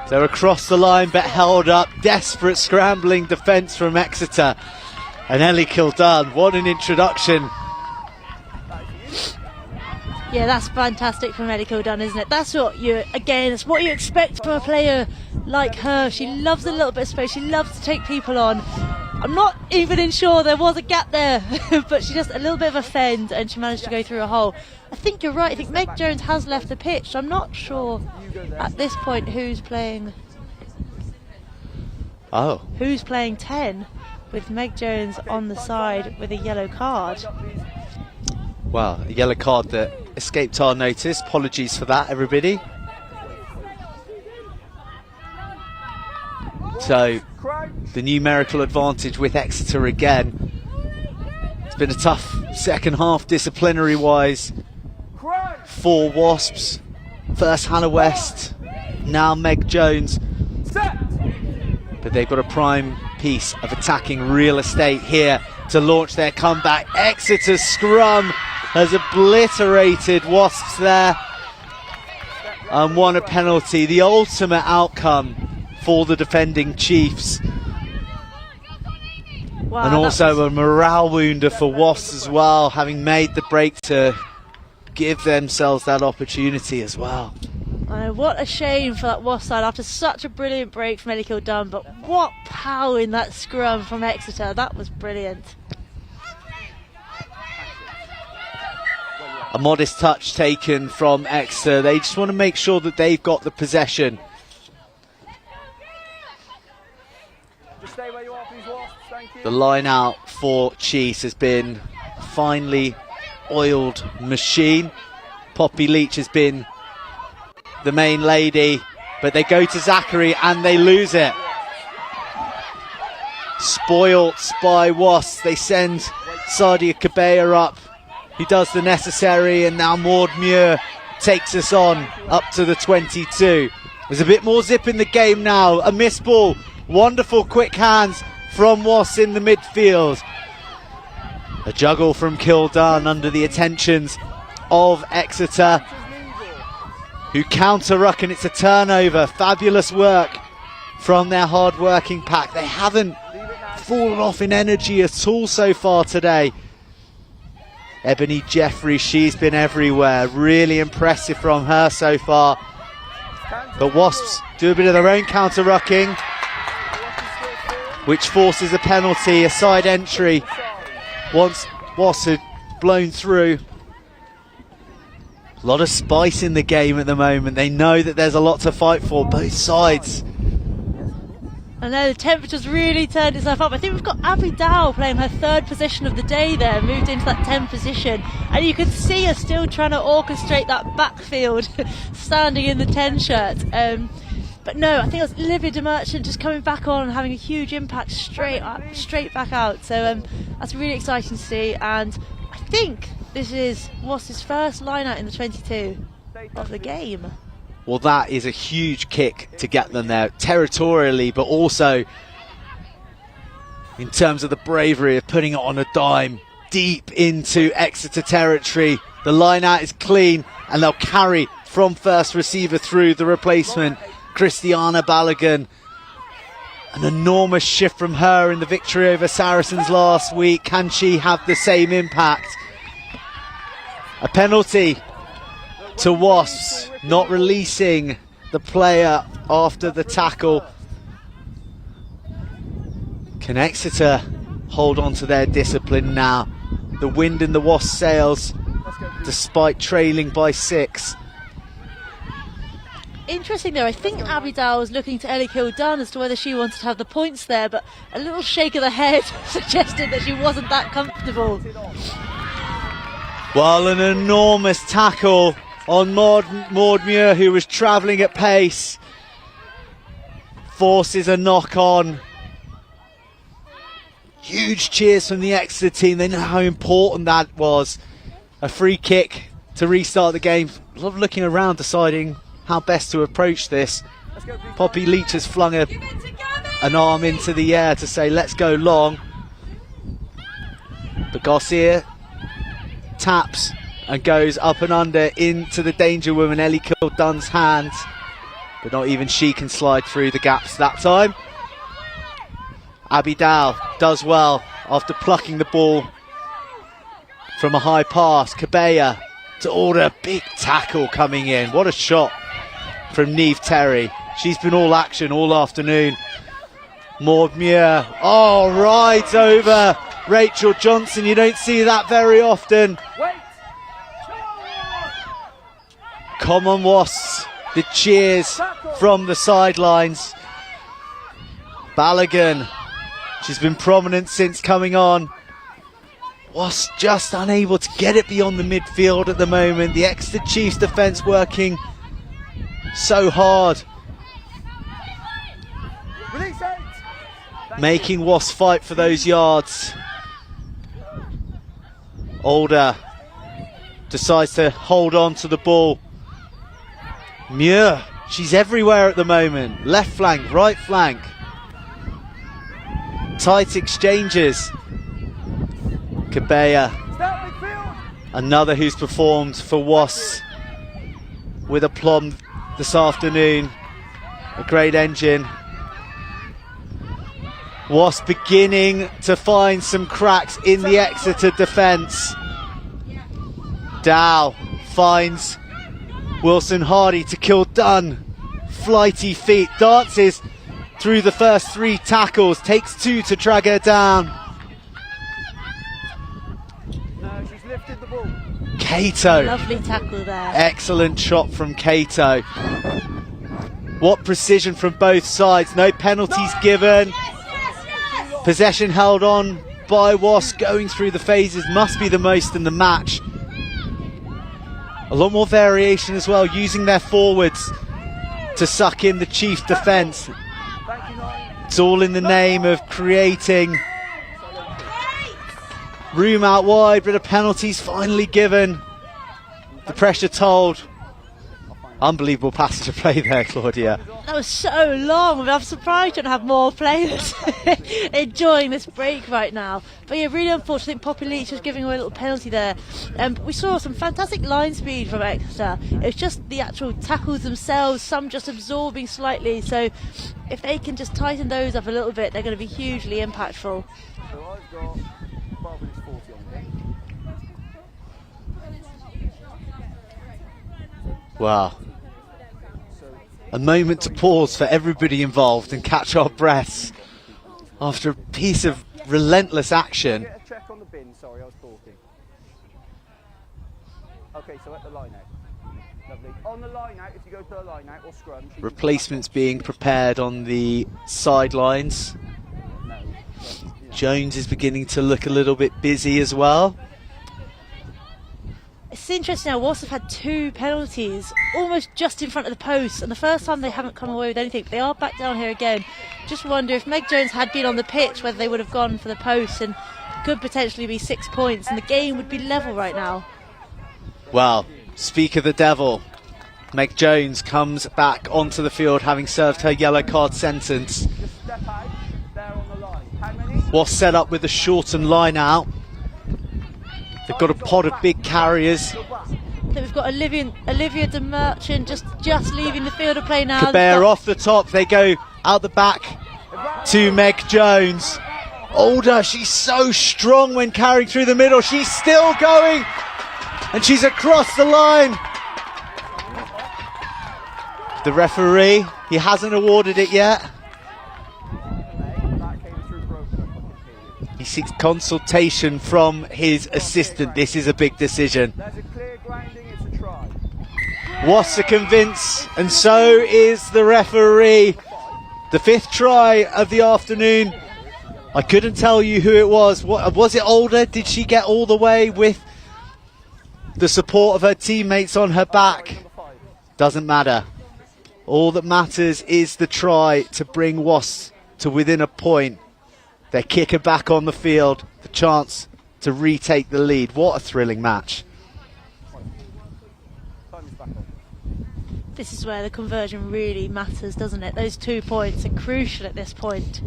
They're across the line but held up. Desperate scrambling defence from Exeter. And Ellie Kildunne, what an introduction. Yeah, that's fantastic from Ellie Kildunne, isn't it? That's what it's what you expect from a player like her. She loves a little bit of space, she loves to take people on. I'm not even sure there was a gap there, but she just a little bit of a fend and she managed to go through a hole. I think you're right, I think Meg Jones has left the pitch, so I'm not sure at this point who's playing. Who's playing 10 with Meg Jones on the side with a yellow card. Well, a yellow card that escaped our notice. Apologies for that, everybody. So, the numerical advantage with Exeter again. It's been a tough second half disciplinary-wise for Wasps. First Hannah West, now Meg Jones. But they've got a prime piece of attacking real estate here to launch their comeback. Exeter's scrum has obliterated Wasps there and won a penalty. The ultimate outcome for the defending Chiefs. Wow, and also a morale wounder for Wasps as well, having made the break to give themselves that opportunity as well. What a shame for that Wasps side after such a brilliant break from Ellie Kildunne, but what power in that scrum from Exeter. That was brilliant. A modest touch taken from Exeter. They just want to make sure that they've got the possession. Just stay where you are, please, Wasps. Thank you. The line out for Chiefs has been finely oiled machine. Poppy Leach has been the main lady, but they go to Zachary and they lose it. Spoilt by Wasps. They send Sadia Kabea up. He does the necessary, and now Maud Muir takes us on up to the 22. There's a bit more zip in the game now. A miss ball. Wonderful quick hands from Wasps in the midfield. A juggle from Kildunne under the attentions of Exeter, who counter-ruck, and it's a turnover. Fabulous work from their hard-working pack. They haven't fallen off in energy at all so far today. Ebony Jeffrey, she's been everywhere. Really impressive from her so far. But Wasps do a bit of their own counter-rucking, which forces a penalty, a side entry. Once Wasps had blown through. A lot of spice in the game at the moment. They know that there's a lot to fight for, both sides. I know the temperature's really turned itself up. I think we've got Abby Dow playing her third position of the day there, moved into that 10th position. And you can see her still trying to orchestrate that backfield, standing in the 10 shirt. But no, I think it was Olivia de Merchant just coming back on and having a huge impact straight back out. So that's really exciting to see. And I think this is Wasps' first line-out in the 22 of the game. Well, that is a huge kick to get them there, territorially, but also in terms of the bravery of putting it on a dime deep into Exeter territory. The line-out is clean, and they'll carry from first receiver through the replacement, Christiana Balogun. An enormous shift from her in the victory over Saracens last week. Can she have the same impact? A penalty to Wasps, not releasing the player after the tackle. Can Exeter hold on to their discipline now? The wind in the Wasps' sails, despite trailing by 6. Interesting though, I think Abby Dow was looking to Ellie Kildunne as to whether she wanted to have the points there, but a little shake of the head suggested that she wasn't that comfortable. Well, an enormous tackle on Maud Muir, who was travelling at pace. Forces a knock on. Huge cheers from the Exeter team. They know how important that was. A free kick to restart the game. Love looking around, deciding how best to approach this. Poppy Leach has flung an arm into the air to say, let's go long. But Garcia taps and goes up and under into the danger woman, Ellie Kildunne's hands. But not even she can slide through the gaps that time. Abby Dow does well after plucking the ball from a high pass. Kabea to order a big tackle coming in. What a shot from Niamh Terry. She's been all action all afternoon. Maud Muir, oh, right over Rachel Johnson. You don't see that very often. Come on, Wasps. The cheers from the sidelines. Balogun, she's been prominent since coming on. Wasps just unable to get it beyond the midfield at the moment. The Exeter Chiefs defence working so hard, making Wasps fight for those yards. Alder decides to hold on to the ball. Muir, she's everywhere at the moment. Left flank, right flank. Tight exchanges. Kabea, another who's performed for Wasps with aplomb this afternoon. A great engine. Wasps beginning to find some cracks in the Exeter defence. Dow finds Wilson Hardy to Kildunne. Flighty feet, dances through the first 3 tackles, takes 2 to drag her down. No, she's lifted the ball. Cato. Lovely tackle there. Excellent shot from Cato. What precision from both sides. No penalties given. Possession held on by Wasps, going through the phases. Must be the most in the match. A lot more variation as well, using their forwards to suck in the Chiefs defence. It's all in the name of creating room out wide, but a penalty's finally given. The pressure told. Unbelievable passage of play there, Claudia. That was so long. I'm surprised you don't have more players enjoying this break right now. But yeah, really unfortunate. I think Poppy Leach was giving away a little penalty there. We saw some fantastic line speed from Exeter. It was just the actual tackles themselves, some just absorbing slightly. So if they can just tighten those up a little bit, they're going to be hugely impactful. So I've got 12 minutes 40 on the Wow. A moment to pause for everybody involved and catch our breaths after a piece of relentless action. Get a check on the bin, sorry, I was talking. Okay, so at the line out. Lovely. On the line out, if you go to the line out or scrum. Replacements being prepared on the sidelines. Jones is beginning to look a little bit busy as well. It's interesting now, Wasps have had 2 penalties almost just in front of the post, and the first time they haven't come away with anything, but they are back down here again. Just wonder if Meg Jones had been on the pitch, whether they would have gone for the post, and could potentially be 6 points, and the game would be level right now. Well, speak of the devil, Meg Jones comes back onto the field having served her yellow card sentence. Just step out, there on the line. How many? Was set up with a shortened line out. They've got a pod of big carriers. I think we've got Olivia de Merchant just leaving the field of play now. Kabir off the top, they go out the back to Meg Jones. Older, she's so strong when carrying through the middle. She's still going, and she's across the line. The referee, he hasn't awarded it yet. He seeks consultation from his assistant. This is a big decision. There's a clear grounding, it's a try. Wasps are convinced, and so is the referee. The 5th try of the afternoon. I couldn't tell you who it was. Was it Older? Did she get all the way with the support of her teammates on her back? Doesn't matter. All that matters is the try to bring Wasps to within a point. They kick her back on the field, the chance to retake the lead. What a thrilling match. This is where the conversion really matters, doesn't it? Those 2 points are crucial at this point.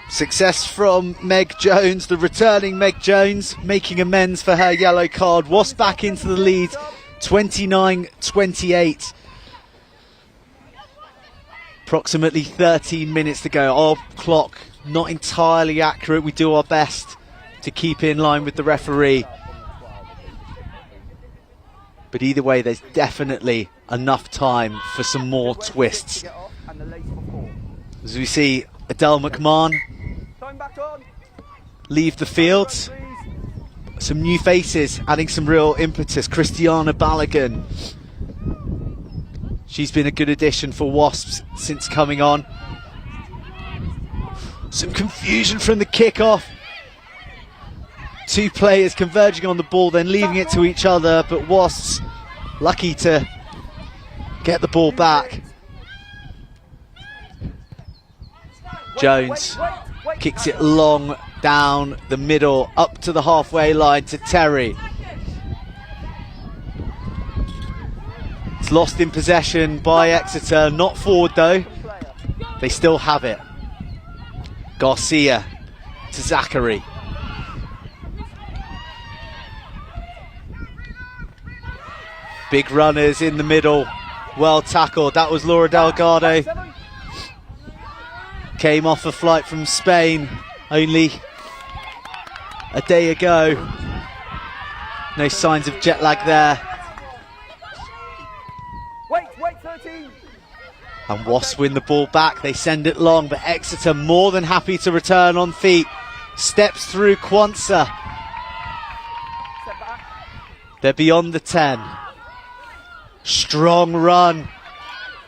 Success from Meg Jones, the returning Meg Jones, making amends for her yellow card. Wasps back into the lead, 29-28. Approximately 13 minutes to go. Our clock not entirely accurate. We do our best to keep in line with the referee. But either way, there's definitely enough time for some more twists. As we see Edel McMahon leave the field. Some new faces adding some real impetus. Christiana Balogun. She's been a good addition for Wasps since coming on. Some confusion from the kickoff. 2 players converging on the ball, then leaving it to each other, but Wasps lucky to get the ball back. Jones kicks it long down the middle, up to the halfway line to Terry. It's lost in possession by Exeter, not forward though. They still have it. Garcia to Zachary. Big runners in the middle. Well tackled. That was Laura Delgado. Came off a flight from Spain only a day ago. No signs of jet lag there. Wait, 13. And Wasps win the ball back. They send it long, but Exeter more than happy to return on feet. Steps through Kwanzaa. They're beyond the 10. Strong run.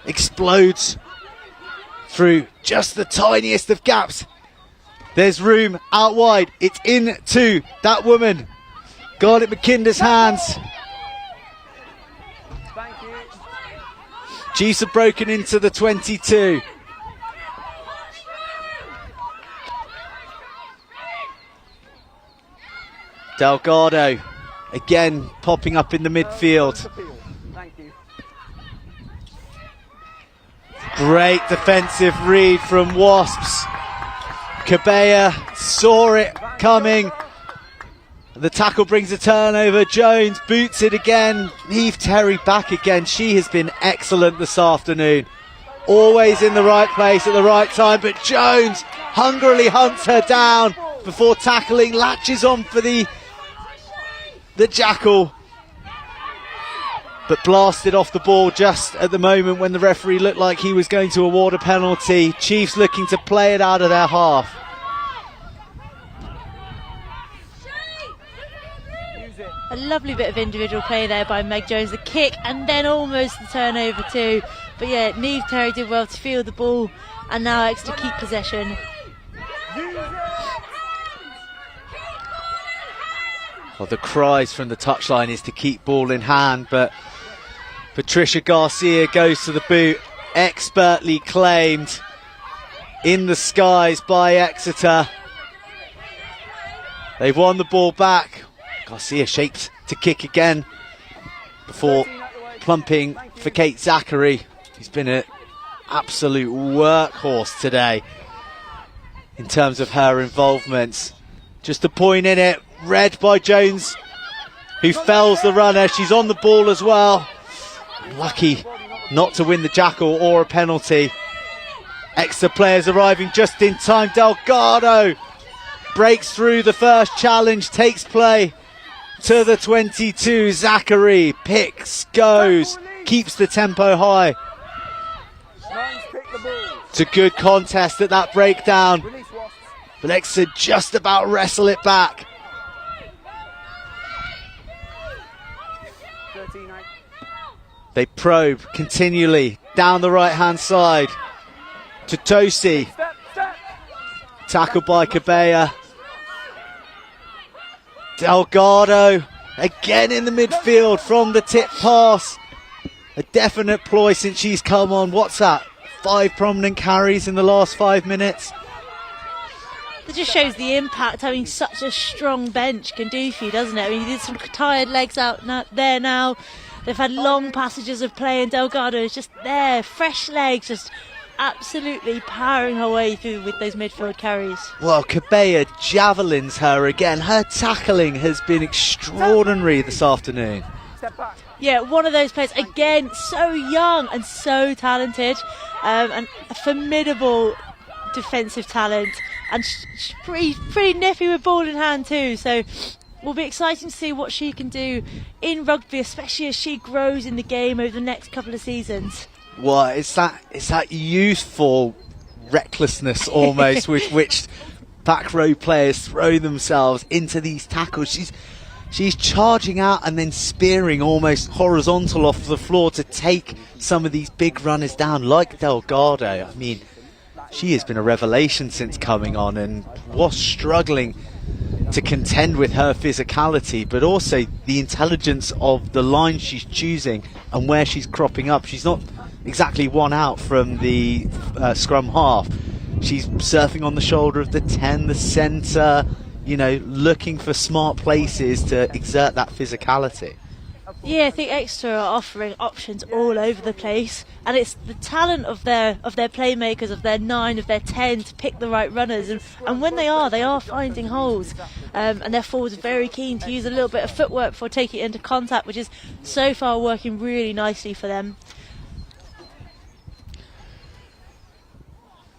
Explodes through just the tiniest of gaps. There's room out wide. It's into that woman. Garnet McKinder's hands. Thank you. Chiefs have broken into the 22. Delgado again popping up in the midfield. Thank you. Great defensive read from Wasps. Cabella saw it coming. The tackle brings a turnover. Jones boots it again. Neve Terry back again. She has been excellent this afternoon. Always in the right place at the right time, but Jones hungrily hunts her down before tackling, latches on for the jackal, but blasted off the ball just at the moment when the referee looked like he was going to award a penalty. Chiefs looking to play it out of their half. A lovely bit of individual play there by Meg Jones, the kick and then almost the turnover too. But yeah, Neve Terry did well to field the ball, and now Exeter keep possession. Well, the cries from the touchline is to keep ball in hand, but Patricia Garcia goes to the boot, expertly claimed in the skies by Exeter. They've won the ball back. Garcia shaped to kick again before plumping for Kate Zachary. He's been an absolute workhorse today in terms of her involvement. Just a point in it, read by Jones, who fells the runner. She's on the ball as well. Lucky not to win the jackal or a penalty. Exeter players arriving just in time. Delgado breaks through the first challenge, takes play to the 22. Zachary picks, goes, keeps the tempo high. It's a good contest at that breakdown, but Exeter just about wrestle it back. They probe continually down the right hand side to Tosi. Tackled by Cabella. Delgado again in the midfield from the tip pass. A definite ploy since she's come on. What's that? 5 prominent carries in the last 5 minutes. It just shows the impact having such a strong bench can do for you, doesn't it? I mean, you did some tired legs out there now. They've had long passages of play, and Delgado is just there, fresh legs, just absolutely powering her way through with those midfield carries. Well, Cabella javelins her again. Her tackling has been extraordinary this afternoon. Yeah, one of those players, again, so young and so talented, and a formidable defensive talent, and pretty nippy with ball in hand too, so will be exciting to see what she can do in rugby, especially as she grows in the game over the next couple of seasons. Well, it's that youthful recklessness almost with which back row players throw themselves into these tackles. She's charging out and then spearing almost horizontal off the floor to take some of these big runners down, like Delgado. I mean, she has been a revelation since coming on and was struggling to contend with her physicality, but also the intelligence of the line she's choosing and where she's cropping up. She's not exactly one out from the scrum half. She's surfing on the shoulder of the 10, the centre, you know, looking for smart places to exert that physicality. Yeah, I think Exeter are offering options all over the place, and it's the talent of their playmakers, of their 9, of their 10 to pick the right runners, and when they are finding holes, and their forwards are very keen to use a little bit of footwork before taking it into contact, which is so far working really nicely for them.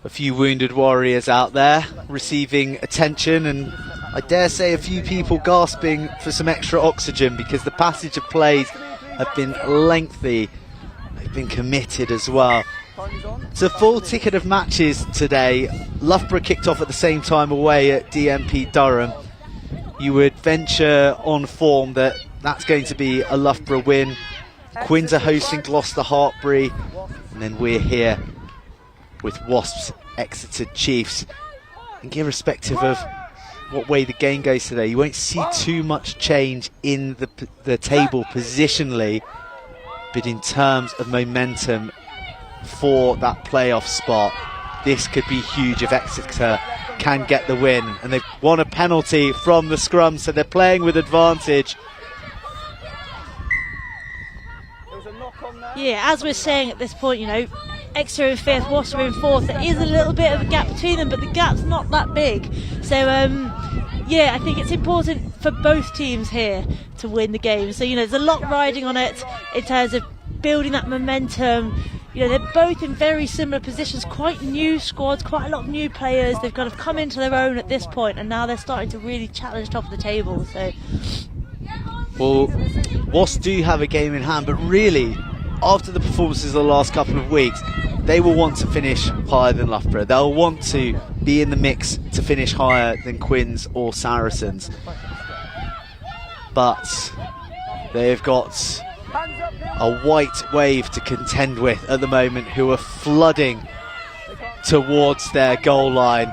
A few wounded warriors out there receiving attention, and I dare say a few people gasping for some extra oxygen, because the passage of plays have been lengthy. They've been committed as well. It's a full ticket of matches today. Loughborough kicked off at the same time away at DMP Durham. You would venture on form that that's going to be a Loughborough win. Quins are hosting Gloucester Hartbury, and then we're here with Wasps Exeter Chiefs. And irrespective of what way the game goes today, you won't see too much change in the table positionally, but in terms of momentum for that playoff spot, this could be huge if Exeter can get the win. And they've won a penalty from the scrum, so they're playing with advantage. Yeah, as we're saying at this point, you know, Exeter in 5th, Wasps are in 4th. There is a little bit of a gap between them, but the gap's not that big. So, yeah, I think it's important for both teams here to win the game. So, you know, there's a lot riding on it in terms of building that momentum. You know, they're both in very similar positions, quite new squads, quite a lot of new players. They've kind of come into their own at this point, and now they're starting to really challenge top of the table. So, well, Wasps do have a game in hand, but really, after the performances of the last couple of weeks, they will want to finish higher than Loughborough. They'll want to be in the mix to finish higher than Quins or Saracens. But they've got a white wave to contend with at the moment, who are flooding towards their goal line.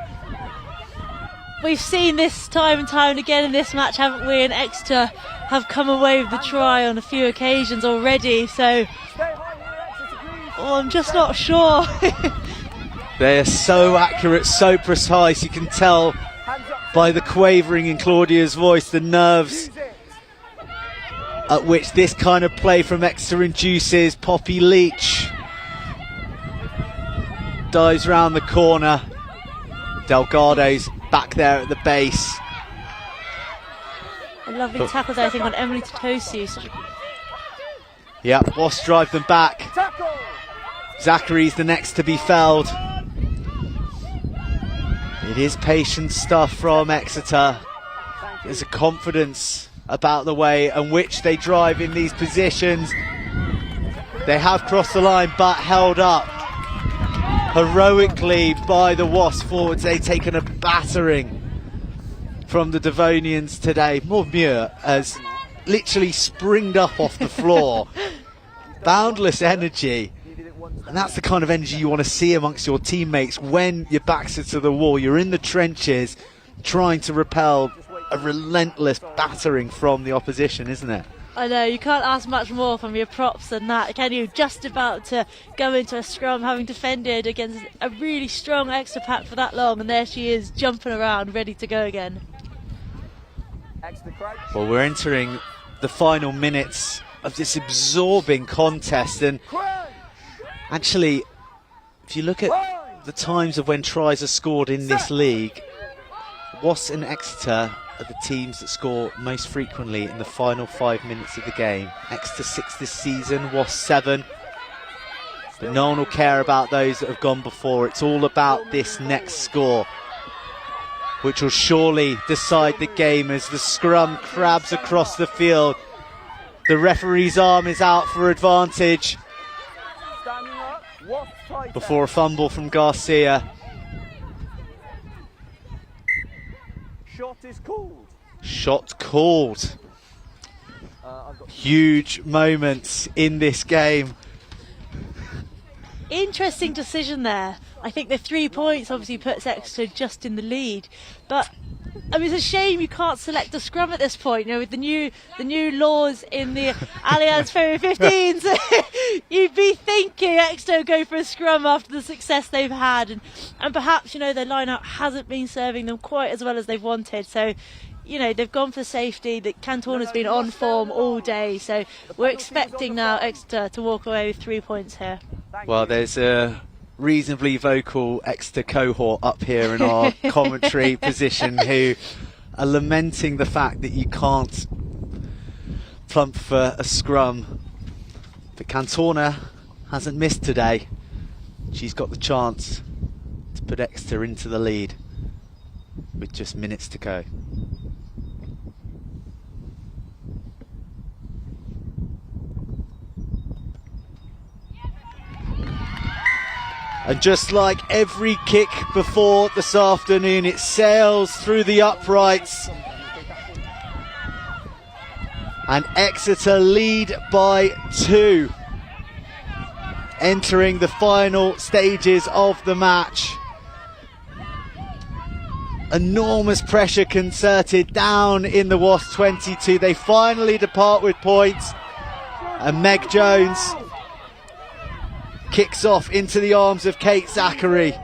we've seen this time and time again in this match, haven't we? And Exeter have come away with the try on a few occasions already, so I'm just not sure. They're so accurate, so precise. You can tell by the quavering in Claudia's voice the nerves at which this kind of play from Exeter induces. Poppy Leach dives round the corner. Delgado's back there at the base. A lovely tackle there, I think, on Emily Totosi. Yep, Wasps drive them back. Zachary's the next to be felled. It is patient stuff from Exeter. There's a confidence about the way in which they drive in these positions. They have crossed the line but held up heroically by the Wasps forwards. They've taken a battering from the Devonians today. Muir has literally springed up off the floor. Boundless energy. And that's the kind of energy you want to see amongst your teammates when your backs are to the wall. You're in the trenches trying to repel a relentless battering from the opposition, isn't it? I know, you can't ask much more from your props than that, can you? Just about to go into a scrum, having defended against a really strong Exeter pack for that long, and there she is jumping around, ready to go again. Well, we're entering the final minutes of this absorbing contest, and actually, if you look at the times of when tries are scored in this league, Wasps and Exeter are the teams that score most frequently in the final 5 minutes of the game. Exeter 6 this season, Wasps 7. But no one will care about those that have gone before. It's all about this next score, which will surely decide the game as the scrum crabs across the field. The referee's arm is out for advantage before a fumble from Garcia. Shot is called. Shot called. Huge moments in this game. Interesting decision there. I think the 3 points obviously puts Exeter just in the lead, but I mean, it's a shame you can't select a scrum at this point. You know, with the new laws in the Allianz Ferry 15s, you'd be thinking Exeter go for a scrum after the success they've had, and perhaps, you know, their line-out hasn't been serving them quite as well as they've wanted. So, you know, they've gone for safety. The Cantorna's been on form all day, so we're expecting now Exeter to walk away with 3 points here. Well, there's a reasonably vocal Exeter cohort up here in our commentary position who are lamenting the fact that you can't plump for a scrum. But Cantorna hasn't missed today. She's got the chance to put Exeter into the lead with just minutes to go. And just like every kick before this afternoon, it sails through the uprights. And Exeter lead by 2, entering the final stages of the match. Enormous pressure concerted down in the Wasps 22. They finally depart with points. And Meg Jones kicks off into the arms of Kate Zachary.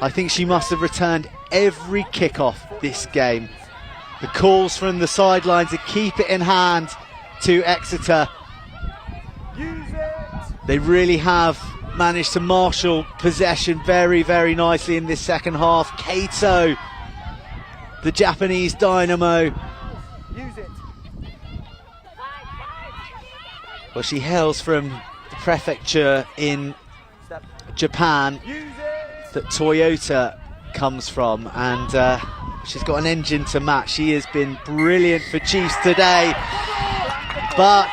I think she must have returned every kickoff this game. The calls from the sidelines to keep it in hand to Exeter. They really have managed to marshal possession very, very nicely in this second half. Kato, the Japanese dynamo. Well, she hails from the prefecture in Japan that Toyota comes from, and she's got an engine to match. She has been brilliant for Chiefs today, but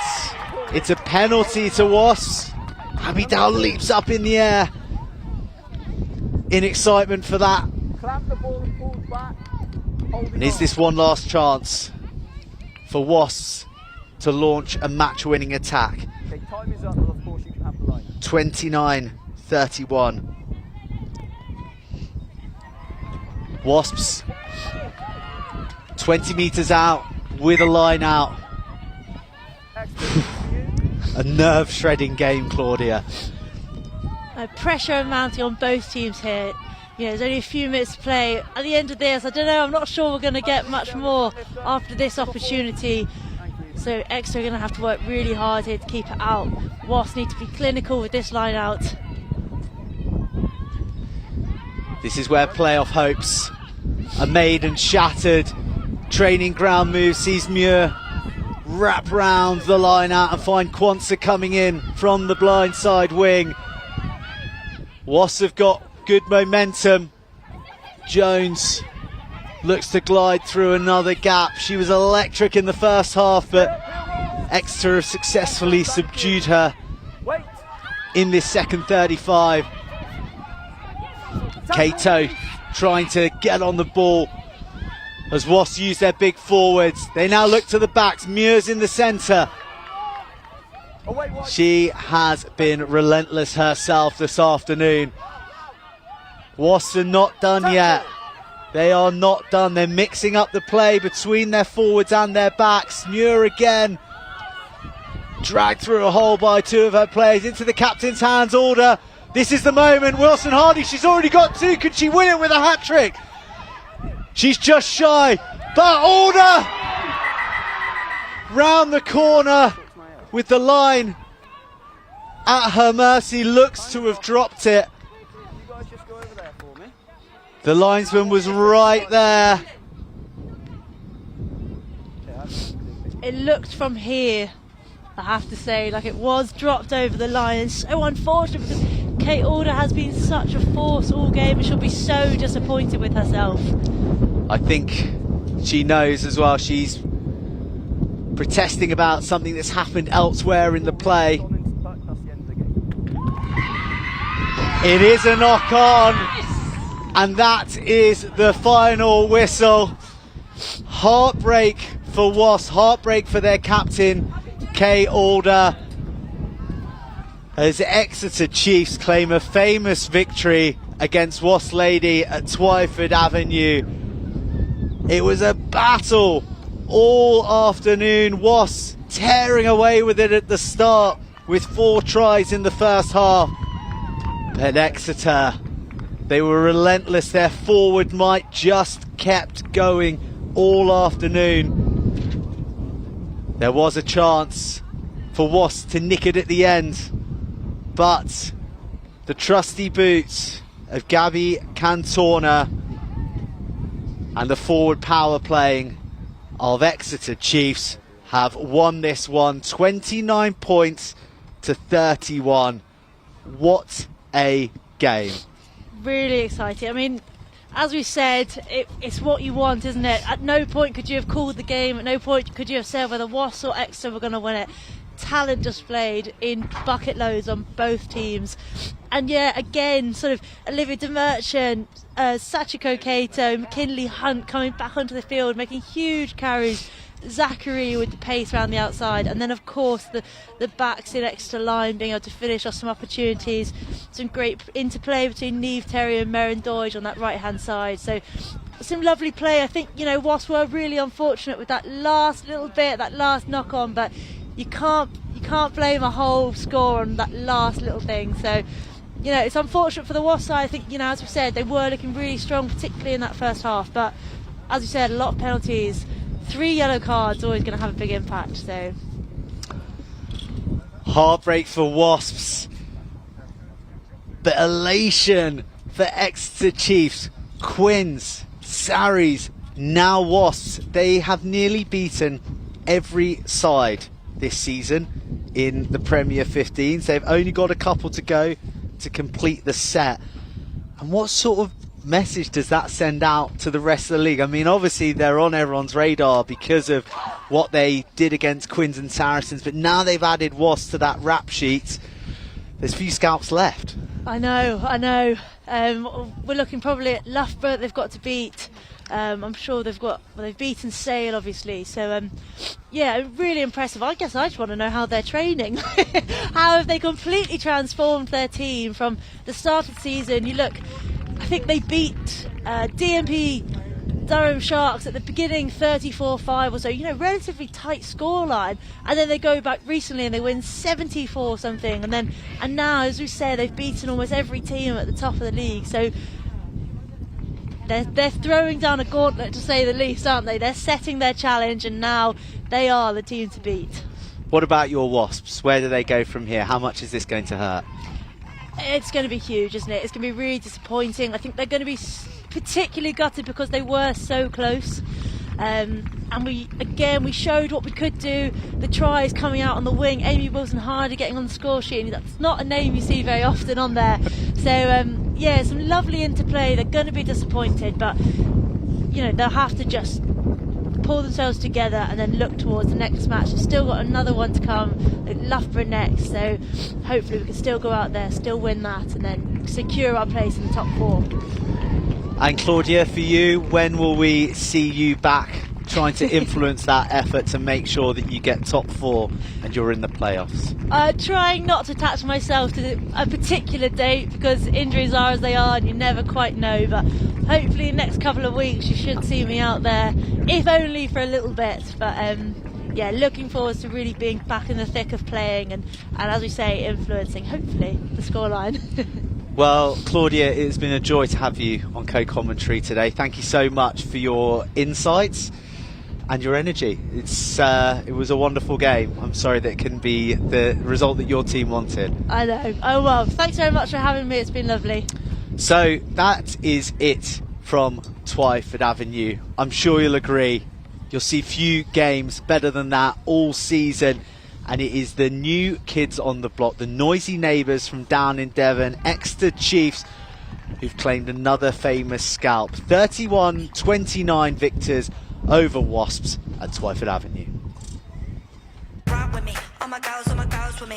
it's a penalty to Wasps. Abby Dow leaps up in the air in excitement for that. And is this one last chance for Wasps to launch a match-winning attack? 29-31. Wasps 20 metres out with a line out. A nerve-shredding game, Claudia. Pressure mounting on both teams here. You know, there's only a few minutes to play. At the end of this, I don't know, I'm not sure we're going to get much more after this opportunity. So Exeter are going to have to work really hard here to keep it out. Wasps need to be clinical with this line out. This is where playoff hopes are made and shattered. Training ground move sees Muir wrap round the line out and find Kwanzaa coming in from the blindside wing. Wasps have got good momentum. Jones looks to glide through another gap. She was electric in the first half, but Exeter have successfully subdued her in this second 35. Kato trying to get on the ball as Wasps use their big forwards. They now look to the backs. Muir's in the centre. She has been relentless herself this afternoon. Wasps are not done yet. They are not done. They're mixing up the play between their forwards and their backs. Muir again dragged through a hole by 2 of her players into the captain's hands. Order. This is the moment. Wilson Hardy, she's already got 2. Could she win it with a hat-trick? She's just shy, but Order round the corner with the line at her mercy, looks to have dropped it. The linesman was right there. It looked from here, I have to say, like it was dropped over the line. It's so unfortunate because Kate Order has been such a force all game and she'll be so disappointed with herself. I think she knows as well. She's protesting about something that's happened elsewhere in the play. It is a knock on, and that is the final whistle. Heartbreak for Wasps, heartbreak for their captain, Kay Alder, as Exeter Chiefs claim a famous victory against Wasps Lady at Twyford Avenue. It was a battle all afternoon. Wasps tearing away with it at the start with 4 tries in the first half. But Exeter, they were relentless. Their forward might just kept going all afternoon. There was a chance for Wasps to nick it at the end, but the trusty boots of Gabby Cantona and the forward power playing of Exeter Chiefs have won this one, 29 points to 31. What a game. Really exciting. I mean, as we said, it's what you want, isn't it? At no point could you have called the game, at no point could you have said whether Wasps or Exeter were going to win it. Talent displayed in bucket loads on both teams. And yeah, again, sort of Olivia de Merchant, Sachiko Kato, McKinley Hunt coming back onto the field, making huge carries. Zachary with the pace around the outside, and then of course the backs in extra line being able to finish off some opportunities. Some great interplay between Neve Terry and Merrin Doige on that right hand side. So some lovely play. I think, you know, Wasps were really unfortunate with that last little bit, that last knock on, but you can't blame a whole score on that last little thing. So, you know, it's unfortunate for the Wasps side. I think, you know, as we said, they were looking really strong, particularly in that first half, but as we said, a lot of penalties. 3 yellow cards, always going to have a big impact. So heartbreak for Wasps, but elation for Exeter Chiefs. Quins, Sarries, now Wasps. They have nearly beaten every side this season in the Premier 15s. They've only got a couple to go to complete the set. And what sort of message does that send out to the rest of the league? I mean, obviously they're on everyone's radar because of what they did against Quins and Saracens, but now they've added Wasps to that rap sheet. There's few scalps left. I know. We're looking probably at Loughborough they've got to beat. I'm sure they've beaten Sale, obviously. So yeah, really impressive. I guess I just want to know how they're training. How have they completely transformed their team from the start of the season? You look, I think they beat DMP Durham Sharks at the beginning 34-5 or so, you know, relatively tight scoreline, and then they go back recently and they win 74 something, and now, as we say, they've beaten almost every team at the top of the league. So they're throwing down a gauntlet, to say the least, aren't they? They're setting their challenge, and now they are the team to beat. What about your Wasps? Where do they go from here? How much is this going to hurt? It's going to be huge, isn't it? It's going to be really disappointing. I think they're going to be particularly gutted because they were so close. And we showed what we could do. The tries coming out on the wing, Amy Wilson-Hardy getting on the score sheet, and that's not a name you see very often on there. So yeah, some lovely interplay. They're going to be disappointed, but you know, they'll have to just pull themselves together and then look towards the next match. They've still got another one to come, Loughborough next, so hopefully we can still go out there, still win that, and then secure our place in the top 4. And Claudia, for you, when will we see you back trying to influence that effort to make sure that you get top 4 and you're in the playoffs? Trying not to attach myself to a particular date because injuries are as they are and you never quite know, but hopefully in the next couple of weeks you should see me out there, if only for a little bit. But yeah, looking forward to really being back in the thick of playing and as we say, influencing, hopefully, the scoreline. Well, Claudia, it's been a joy to have you on co-commentary today. Thank you so much for your insights and your energy. It was a wonderful game. I'm sorry that it couldn't be the result that your team wanted. I know. Oh well, thanks very much for having me. It's been lovely. So that is it from Twyford Avenue. I'm sure you'll agree. You'll see few games better than that all season. And it is the new kids on the block, the noisy neighbours from down in Devon, Exeter Chiefs, who've claimed another famous scalp. 31-29 victors over Wasps at Twyford Avenue. Rock with me, all my girls with me.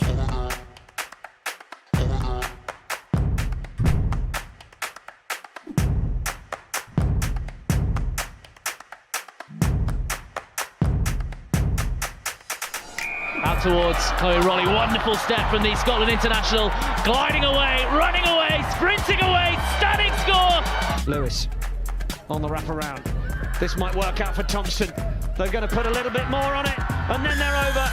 Out towards Chloe Rolly, wonderful step from the Scotland international, gliding away, running away, sprinting away, stunning score! Lewis on the wraparound. This might work out for Thompson. They're going to put a little bit more on it, and then they're over.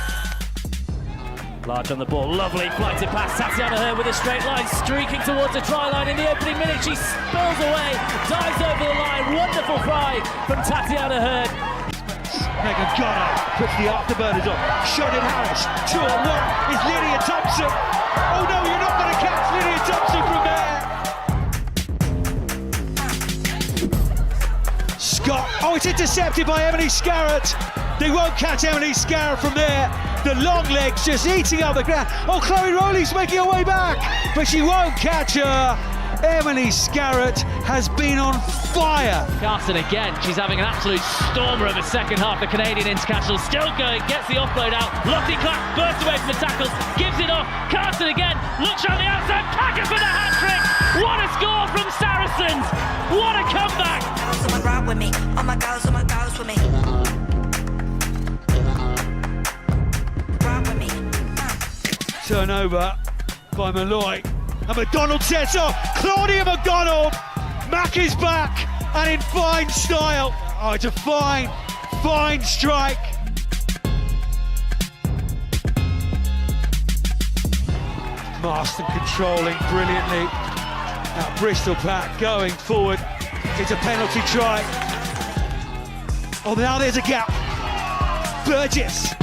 Large on the ball, lovely flighted pass. Tatiana Hurd with a straight line, streaking towards the try line in the opening minute. She spills away, dives over the line. Wonderful try from Tatiana Hurd. Megan Jones puts the afterburners on. Shot in Harris. 2-on-1 is Lydia Thompson. Oh no, you're not going to catch Lydia Thompson from there. Scott. Oh, it's intercepted by Emily Scarrett. They won't catch Emily Scarrett from there. The long legs just eating up the ground. Oh, Chloe Rowley's making her way back, but she won't catch her. Emily Scarrett has been on fire. Carson again, she's having an absolute stormer of a second half. The Canadian international still going, gets the offload out. Lottie Clark bursts away from the tackles, gives it off. Carson again, looks around the outside, Packer for the hat-trick. What a score from Saracens. What a comeback. Someone ride with me. Oh my girls with me. Ride with me. Turnover by Malloy. And McDonald sets off. Claudia McDonald. Mack is back and in fine style. Oh, it's a fine strike. Marston controlling brilliantly. Now Bristol Pack going forward. It's a penalty try. Oh, now there's a gap. Burgess.